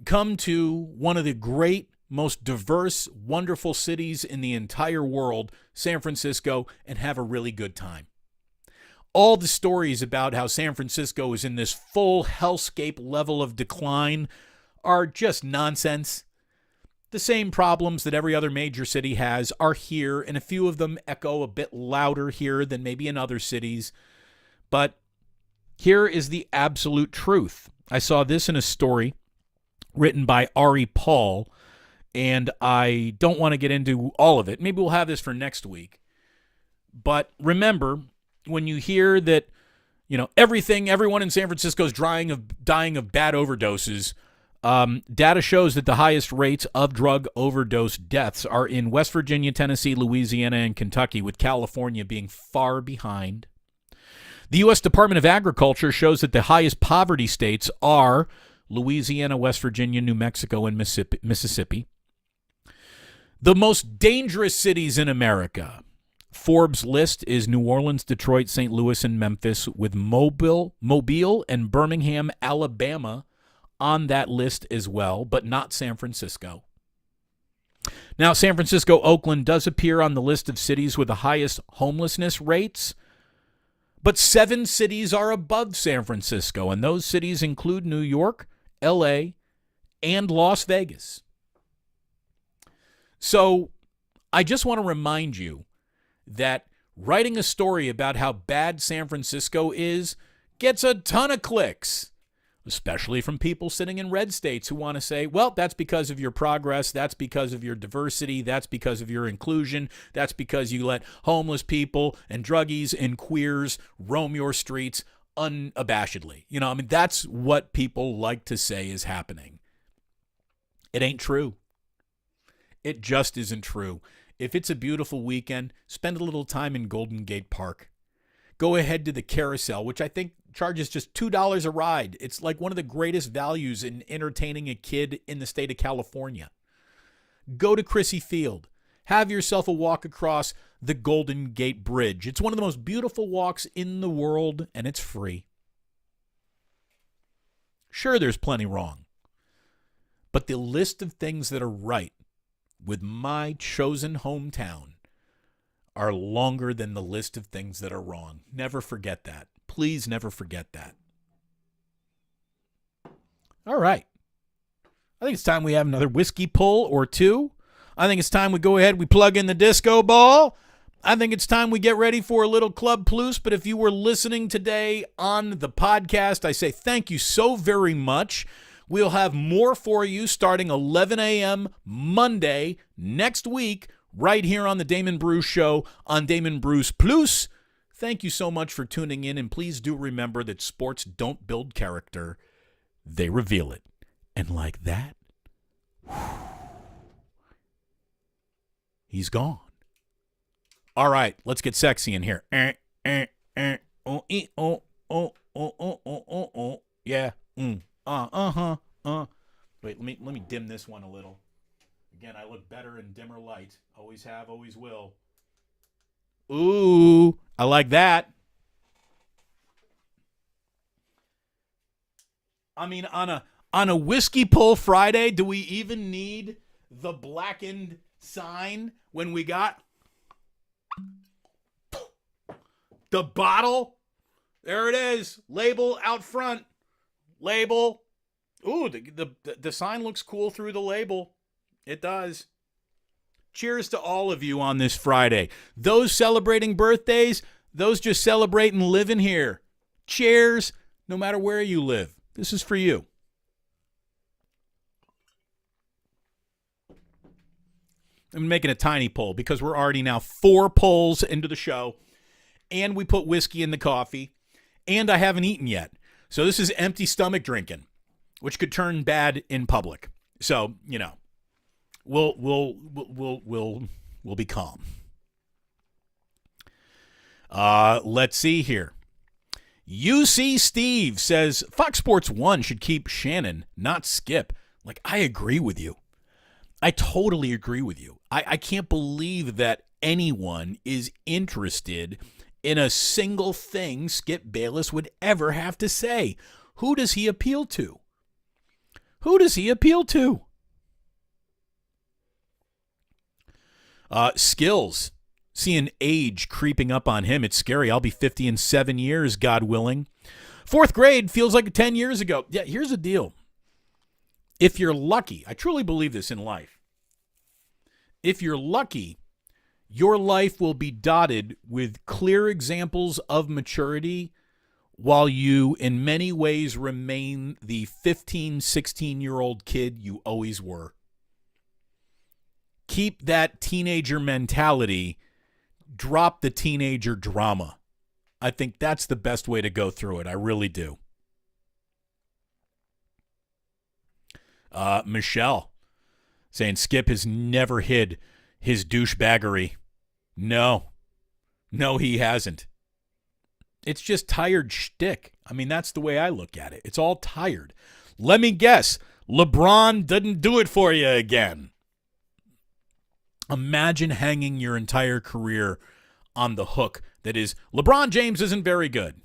[SPEAKER 1] come to one of the great, most diverse, wonderful cities in the entire world, San Francisco, and have a really good time. All the stories about how San Francisco is in this full hellscape level of decline are just nonsense. The same problems that every other major city has are here, and a few of them echo a bit louder here than maybe in other cities. But here is the absolute truth. I saw this in a story written by Ari Paul, and I don't want to get into all of it. Maybe we'll have this for next week. But remember, when you hear that, everyone in San Francisco is dying of bad overdoses, data shows that the highest rates of drug overdose deaths are in West Virginia, Tennessee, Louisiana, and Kentucky, with California being far behind. The U.S. Department of Agriculture shows that the highest poverty states are Louisiana, West Virginia, New Mexico, and Mississippi. The most dangerous cities in America. Forbes' list is New Orleans, Detroit, St. Louis, and Memphis, with Mobile and Birmingham, Alabama on that list as well, but not San Francisco. Now, San Francisco, Oakland does appear on the list of cities with the highest homelessness rates, but 7 cities are above San Francisco, and those cities include New York, L.A., and Las Vegas. So I just want to remind you that writing a story about how bad San Francisco is gets a ton of clicks, especially from people sitting in red states who want to say, well, that's because of your progress, that's because of your diversity, that's because of your inclusion, that's because you let homeless people and druggies and queers roam your streets unabashedly. That's what people like to say is happening. It ain't true. It just isn't true. If it's a beautiful weekend, spend a little time in Golden Gate Park. Go ahead to the Carousel, which I think charges just $2 a ride. It's like one of the greatest values in entertaining a kid in the state of California. Go to Crissy Field. Have yourself a walk across the Golden Gate Bridge. It's one of the most beautiful walks in the world, and it's free. Sure, there's plenty wrong. But the list of things that are right with my chosen hometown are longer than the list of things that are wrong. Never forget that. Please never forget that. All right. I think it's time we have another whiskey pull or two. I think it's time we go ahead, we plug in the disco ball. I think it's time we get ready for a little Club Plus. But if you were listening today on the podcast, I say thank you so very much. We'll have more for you starting 11 a.m. Monday next week, right here on the Damon Bruce Show on Damon Bruce Plus. Thank you so much for tuning in, and please do remember that sports don't build character, they reveal it. And like that, he's gone. All right, let's get sexy in here. Yeah. Wait, let me dim this one a little. Again, I look better in dimmer light. Always have, always will. Ooh, I like that. I mean, on a whiskey pull Friday, do we even need the blackened sign when we got the bottle? There it is. Label out front. Label. Ooh, the sign looks cool through the label. It does. Cheers to all of you on this Friday. Those celebrating birthdays, those just celebrating living here. Cheers, no matter where you live. This is for you. I'm making a tiny pull because we're already now 4 pulls into the show, and we put whiskey in the coffee, and I haven't eaten yet. So this is empty stomach drinking, which could turn bad in public. So, we'll be calm. Let's see here. UC Steve says Fox Sports 1 should keep Shannon, not Skip. Like, I agree with you. I totally agree with you. I can't believe that anyone is interested in a single thing Skip Bayless would ever have to say. Who does he appeal to? Who does he appeal to? Skills. Seeing age creeping up on him. It's scary. I'll be 50 in 7 years, God willing. 4th grade feels like 10 years ago. Yeah, here's the deal. If you're lucky, I truly believe this in life. If you're lucky, your life will be dotted with clear examples of maturity while you, in many ways, remain the 15, 16-year-old kid you always were. Keep that teenager mentality. Drop the teenager drama. I think that's the best way to go through it. I really do. Michelle saying Skip has never hid his douchebaggery. No, he hasn't. It's just tired shtick. I mean, that's the way I look at it. It's all tired. Let me guess. LeBron didn't do it for you again. Imagine hanging your entire career on the hook that is, LeBron James isn't very good.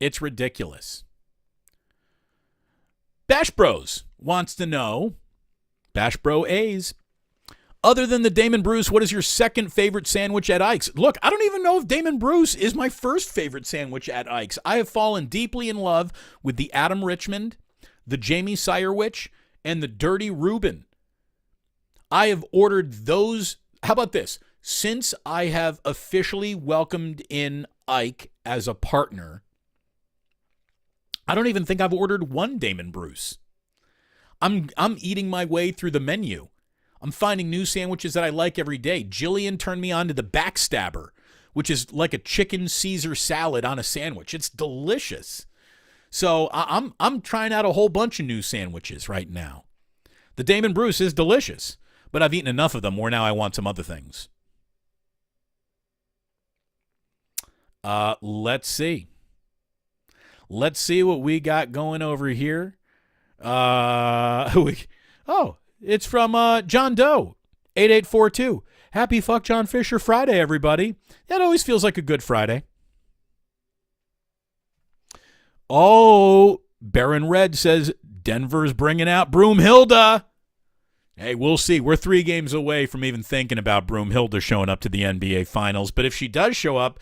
[SPEAKER 1] It's ridiculous. Bash Bros wants to know, Bash Bro A's, other than the Damon Bruce, what is your second favorite sandwich at Ike's? Look, I don't even know if Damon Bruce is my first favorite sandwich at Ike's. I have fallen deeply in love with the Adam Richmond, the Jamie Sirewich, and the Dirty Reuben. I have ordered those. How about this? Since I have officially welcomed in Ike as a partner, I don't even think I've ordered one Damon Bruce. I'm eating my way through the menu. I'm finding new sandwiches that I like every day. Jillian turned me on to the Backstabber, which is like a chicken Caesar salad on a sandwich. It's delicious. So I'm trying out a whole bunch of new sandwiches right now. The Damon Bruce is delicious, but I've eaten enough of them where now I want some other things. Let's see. Let's see what we got going over here. It's from John Doe, 8842. Happy Fuck John Fisher Friday, everybody. That always feels like a good Friday. Oh, Baron Red says Denver's bringing out Broomhilda. Hey, we'll see. We're 3 games away from even thinking about Broomhilda showing up to the NBA Finals. But if she does show up,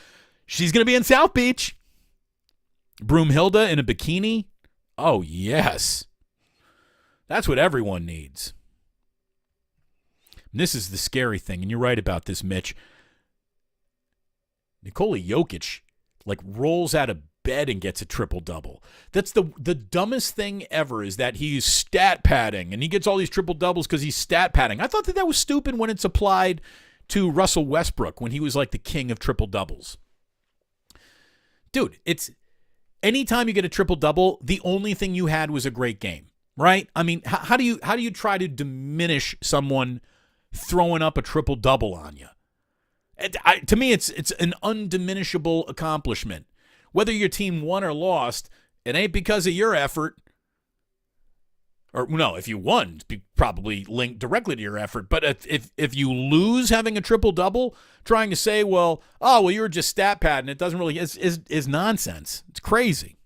[SPEAKER 1] she's going to be in South Beach. Broomhilda in a bikini? Oh, yes. That's what everyone needs. And this is the scary thing, and you're right about this, Mitch. Nikola Jokic, rolls out of bed and gets a triple-double. That's the dumbest thing ever, is that he's stat padding, and he gets all these triple-doubles because he's stat padding. I thought that was stupid when it's applied to Russell Westbrook when he was like the king of triple-doubles. Dude, it's anytime you get a triple-double, the only thing you had was a great game, right? I mean, how do you try to diminish someone throwing up a triple-double on you? To me, it's an undiminishable accomplishment. Whether your team won or lost, it ain't because of your effort. Or no, if you won, it's probably linked directly to your effort. But if you lose having a triple-double, trying to say, you were just stat padding, it doesn't really is nonsense. It's crazy.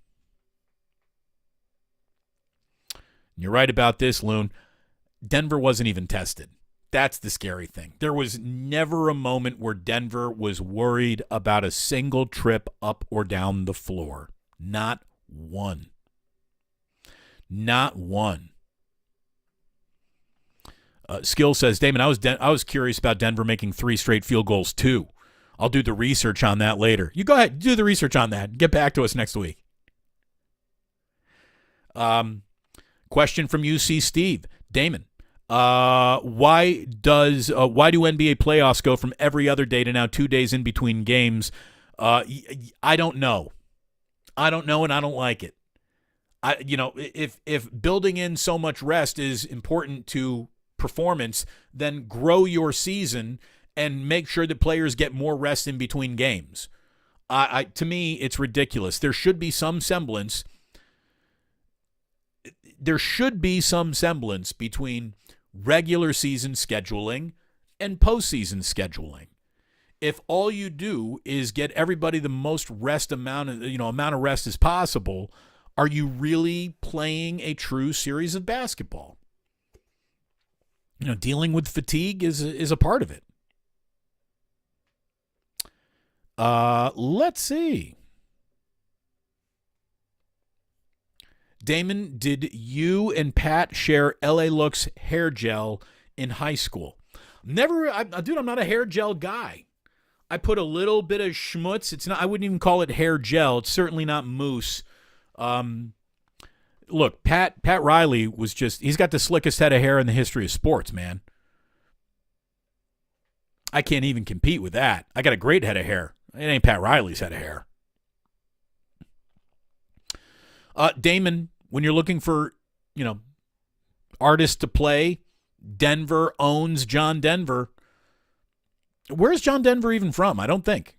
[SPEAKER 1] You're right about this, Loon. Denver wasn't even tested. That's the scary thing. There was never a moment where Denver was worried about a single trip up or down the floor. Not one. Not one. Skill says, Damon, I was curious about Denver making 3 straight field goals too. I'll do the research on that later. You go ahead, do the research on that. Get back to us next week. Question from UC Steve. Damon, why do NBA playoffs go from every other day to now 2 days in between games? I don't know. I don't know, and I don't like it. If building in so much rest is important to performance, then grow your season and make sure that players get more rest in between games. To me, it's ridiculous. There should be some semblance. There should be some semblance between regular season scheduling and postseason scheduling. If all you do is get everybody the most amount of rest as possible, are you really playing a true series of basketball? Dealing with fatigue is a part of it. Let's see. Damon, did you and Pat share LA Looks hair gel in high school? Never. I'm not a hair gel guy. I put a little bit of schmutz. I wouldn't even call it hair gel. It's certainly not mousse. Look, Pat Riley he's got the slickest head of hair in the history of sports, man. I can't even compete with that. I got a great head of hair. It ain't Pat Riley's head of hair. Damon, when you're looking for, artists to play, Denver owns John Denver. Where's John Denver even from? I don't think.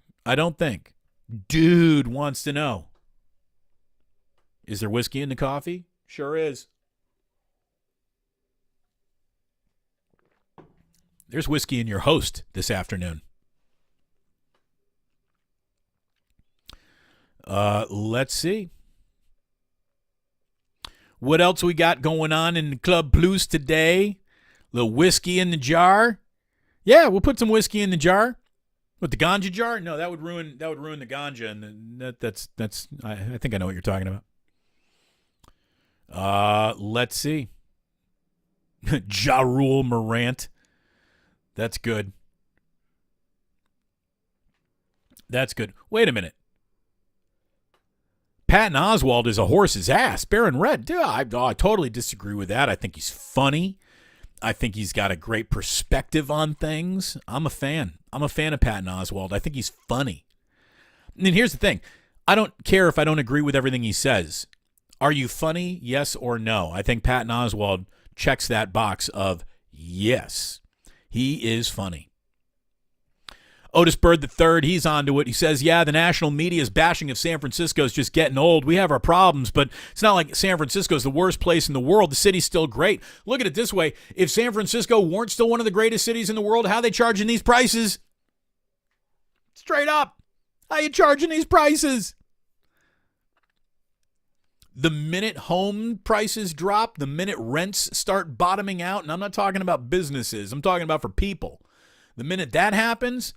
[SPEAKER 1] Dude wants to know. Is there whiskey in the coffee? Sure is. There's whiskey in your host this afternoon. Let's see. What else we got going on in the Club Plus today? Little whiskey in the jar. Yeah, we'll put some whiskey in the jar. What, the ganja jar? No, that would ruin the ganja, and that's. I think I know what you're talking about. Let's see. Ja Rule Morant. That's good. That's good. Wait a minute. Patton Oswalt is a horse's ass. Baron Red. Dude, I totally disagree with that. I think he's funny. I think he's got a great perspective on things. I'm a fan. I'm a fan of Patton Oswalt. I think he's funny. And here's the thing. I don't care if I don't agree with everything he says. Are you funny? Yes or no? I think Patton Oswalt checks that box of yes. He is funny. Otis Bird III, he's onto it. He says, yeah, the national media's bashing of San Francisco is just getting old. We have our problems, but it's not like San Francisco is the worst place in the world. The city's still great. Look at it this way. If San Francisco weren't still one of the greatest cities in the world, how are they charging these prices? Straight up. How are you charging these prices? The minute home prices drop, the minute rents start bottoming out, and I'm not talking about businesses, I'm talking about for people. The minute that happens,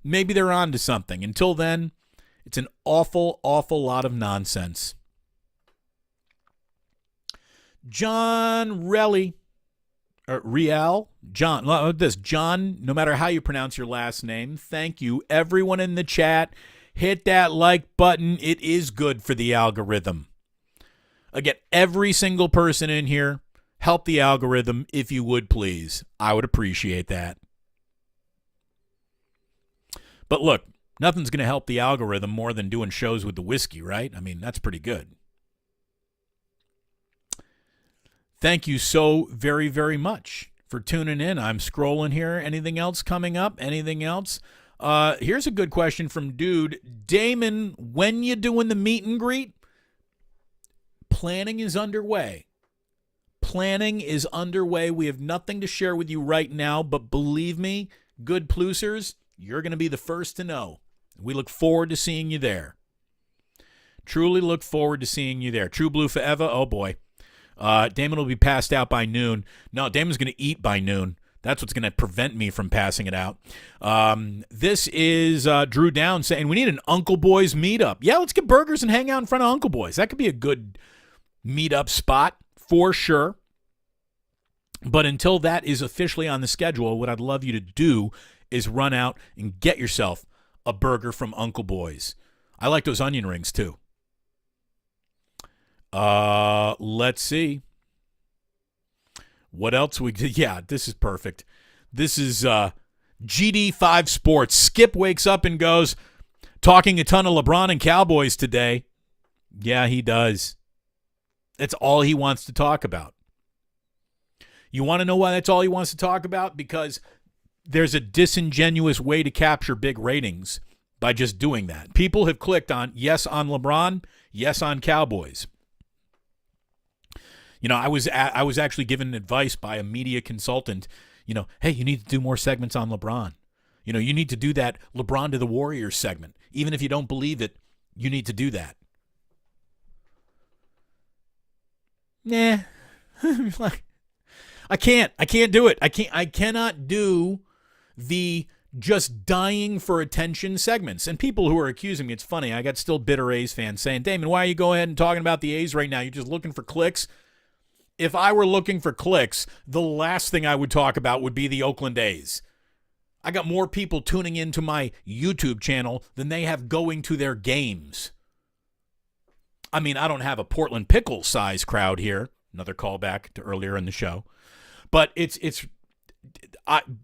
[SPEAKER 1] maybe they're on to something. Until then, it's an awful, awful lot of nonsense. John Relly, or Riel, John, no matter how you pronounce your last name, thank you. Everyone in the chat, hit that like button. It is good for the algorithm. Again, every single person in here, help the algorithm if you would, please. I would appreciate that. But look, nothing's going to help the algorithm more than doing shows with the whiskey, right? I mean, that's pretty good. Thank you so very, very much for tuning in. I'm scrolling here. Anything else coming up? Anything else? Here's a good question from Dude. Damon, when you doing the meet and greet? Planning is underway. Planning is underway. We have nothing to share with you right now, but believe me, good Plucers, you're going to be the first to know. We look forward to seeing you there. Truly look forward to seeing you there. True Blue Forever, oh boy. Damon will be passed out by noon. No, Damon's going to eat by noon. That's what's going to prevent me from passing it out. This is Drew Down saying, we need an Uncle Boys meetup. Yeah, let's get burgers and hang out in front of Uncle Boys. That could be a good meetup spot for sure. But until that is officially on the schedule, what I'd love you to do is run out and get yourself a burger from Uncle Boys. I like those onion rings too. Let's see. What else we did? Yeah, this is perfect. This is GD5 Sports. Skip wakes up and goes, talking a ton of LeBron and Cowboys today. Yeah, he does. That's all he wants to talk about. You want to know why that's all he wants to talk about? Because there's a disingenuous way to capture big ratings by just doing that. People have clicked on yes on LeBron, yes on Cowboys. You know, I was actually given advice by a media consultant, hey, you need to do more segments on LeBron. You need to do that LeBron to the Warriors segment. Even if you don't believe it, you need to do that. Nah. I can't do it. I cannot do the just dying for attention segments. And people who are accusing me, it's funny, I got still bitter A's fans saying, Damon, why are you going ahead and talking about the A's right now? You're just looking for clicks. If I were looking for clicks, the last thing I would talk about would be the Oakland A's. I got more people tuning into my YouTube channel than they have going to their games. I mean, I don't have a Portland Pickle size crowd here. Another callback to earlier in the show. But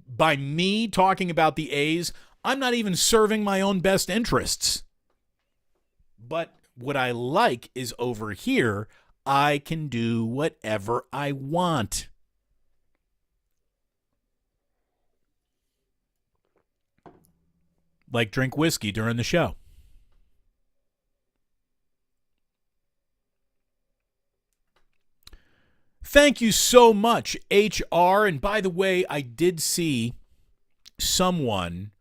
[SPEAKER 1] by me talking about the A's, I'm not even serving my own best interests. But what I like is over here, I can do whatever I want. Like drink whiskey during the show. Thank you so much, HR. And by the way, I did see someone,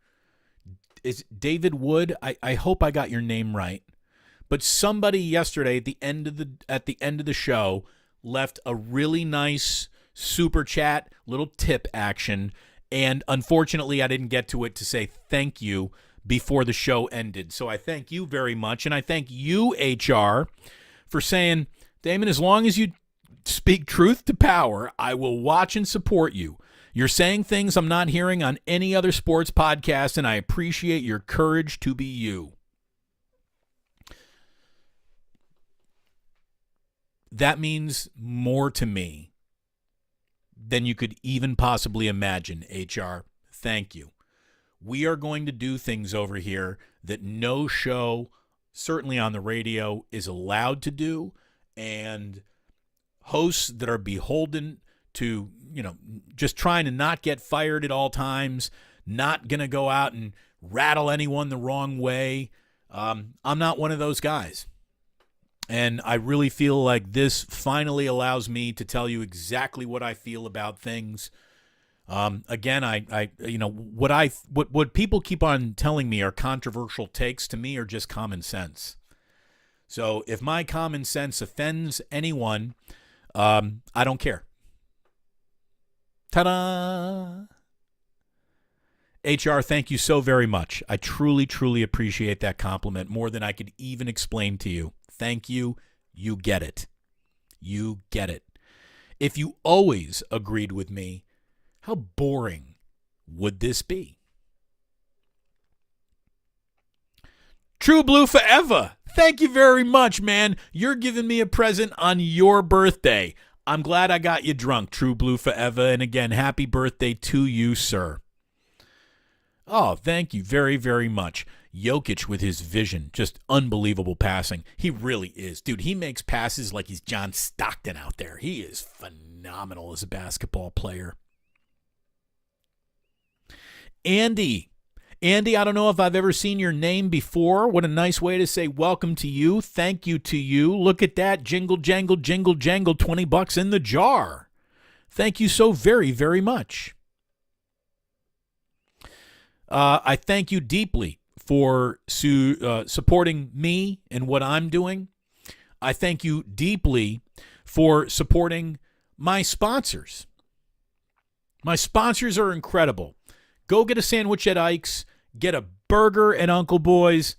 [SPEAKER 1] is David Wood? I hope I got your name right. But somebody yesterday at the end of the show left a really nice super chat, little tip action, and unfortunately I didn't get to it to say thank you before the show ended. So I thank you very much, and I thank you, HR, for saying, Damon, as long as you speak truth to power, I will watch and support you. You're saying things I'm not hearing on any other sports podcast, and I appreciate your courage to be you. That means more to me than you could even possibly imagine, HR. Thank you. We are going to do things over here that no show, certainly on the radio, is allowed to do, and hosts that are beholden to, just trying to not get fired at all times, not going to go out and rattle anyone the wrong way. I'm not one of those guys. And I really feel like this finally allows me to tell you exactly what I feel about things. Again, what people keep on telling me are controversial takes, to me are just common sense. So if my common sense offends anyone, I don't care. Ta-da! HR, thank you so very much. I truly, truly appreciate that compliment more than I could even explain to you. Thank you. You get it. You get it. If you always agreed with me, how boring would this be? True Blue Forever. Thank you very much, man. You're giving me a present on your birthday. I'm glad I got you drunk, True Blue Forever. And again, happy birthday to you, sir. Oh, thank you very, very much. Jokic with his vision, just unbelievable passing. He really is. Dude, he makes passes like he's John Stockton out there. He is phenomenal as a basketball player. Andy, I don't know if I've ever seen your name before. What a nice way to say welcome to you. Thank you to you. Look at that. Jingle, jangle, jingle, jangle, $20 in the jar. Thank you so very, very much. I thank you deeply for supporting me and what I'm doing. I thank you deeply for supporting my sponsors. My sponsors are incredible. Go get a sandwich at Ike's, get a burger at Uncle Boy's,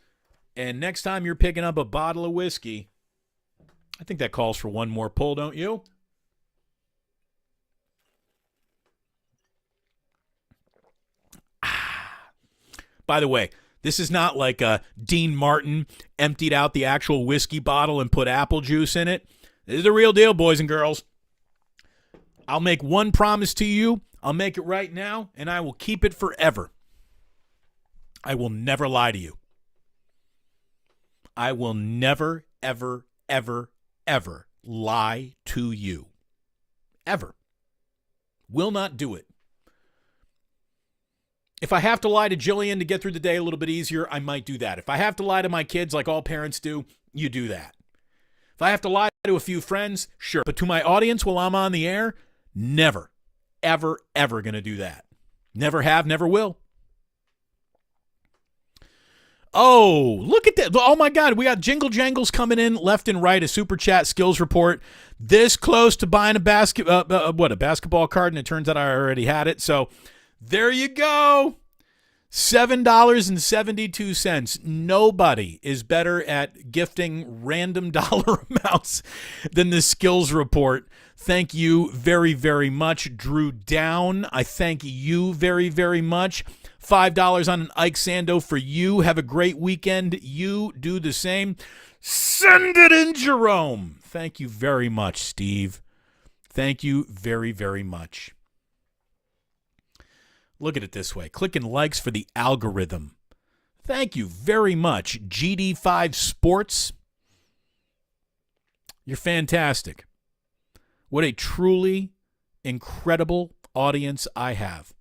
[SPEAKER 1] and next time you're picking up a bottle of whiskey, I think that calls for one more pull, don't you? By the way, this is not like Dean Martin emptied out the actual whiskey bottle and put apple juice in it. This is the real deal, boys and girls. I'll make one promise to you. I'll make it right now, and I will keep it forever. I will never lie to you. I will never, ever, ever, ever lie to you. Ever. Will not do it. If I have to lie to Jillian to get through the day a little bit easier, I might do that. If I have to lie to my kids like all parents do, you do that. If I have to lie to a few friends, sure. But to my audience while I'm on the air, never, ever, ever going to do that. Never have, never will. Oh, look at that. Oh, my God. We got jingle jangles coming in left and right, a super chat skills report. This close to buying a basketball card, and it turns out I already had it. So there you go. $7.72. Nobody is better at gifting random dollar amounts than the skills report. Thank you very, very much. Drew Down, I thank you very, very much. $5 on an Ike Sando for you. Have a great weekend. You do the same. Send it in, Jerome. Thank you very much, Steve. Thank you very, very much. Look at it this way. Clicking likes for the algorithm. Thank you very much. GD5 Sports. You're fantastic. What a truly incredible audience I have.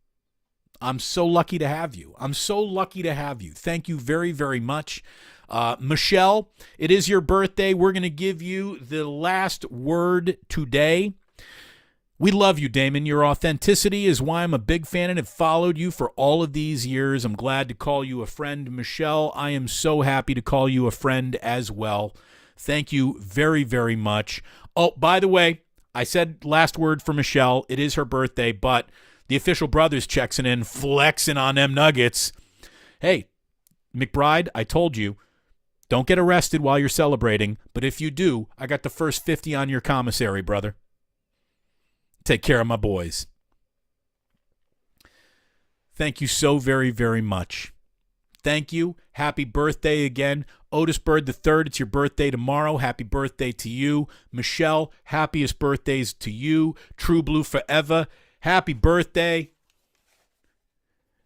[SPEAKER 1] I'm so lucky to have you. I'm so lucky to have you. Thank you very, very much. Michelle, it is your birthday. We're going to give you the last word today. We love you, Damon. Your authenticity is why I'm a big fan and have followed you for all of these years. I'm glad to call you a friend. Michelle, I am so happy to call you a friend as well. Thank you very, very much. Oh, by the way, I said last word for Michelle. It is her birthday, but the official brothers checks in, flexing on them Nuggets. Hey, McBride, I told you, don't get arrested while you're celebrating, but if you do, I got the first 50 on your commissary, brother. Take care of my boys. Thank you so very, very much. Thank you. Happy birthday again. Otis Bird III, it's your birthday tomorrow. Happy birthday to you. Michelle, happiest birthdays to you. True Blue forever. Happy birthday.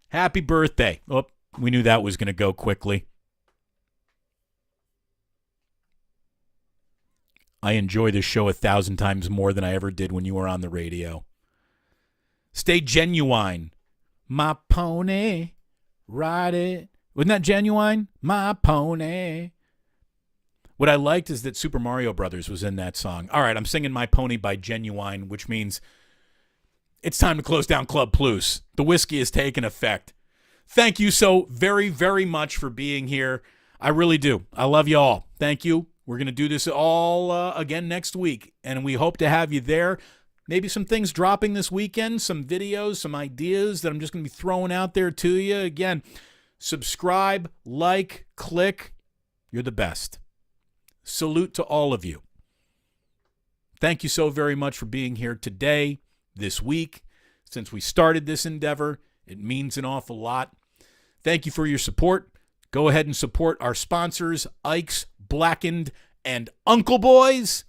[SPEAKER 1] Happy birthday. Oh, we knew that was going to go quickly. I enjoy this show 1,000 times more than I ever did when you were on the radio. Stay genuine. My pony, ride it. Wasn't that Genuine? My pony. What I liked is that Super Mario Brothers was in that song. All right, I'm singing My Pony by Genuine, which means it's time to close down Club Plus. The whiskey has taken effect. Thank you so very, very much for being here. I really do. I love you all. Thank you. We're going to do this all again next week, and we hope to have you there. Maybe some things dropping this weekend, some videos, some ideas that I'm just going to be throwing out there to you. Again, subscribe, like, click. You're the best. Salute to all of you. Thank you so very much for being here today, this week. Since we started this endeavor, it means an awful lot. Thank you for your support. Go ahead and support our sponsors, Ike's, Blackened, and Uncle Boys.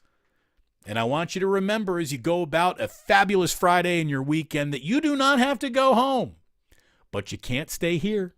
[SPEAKER 1] And I want you to remember as you go about a fabulous Friday and your weekend that you do not have to go home, but you can't stay here.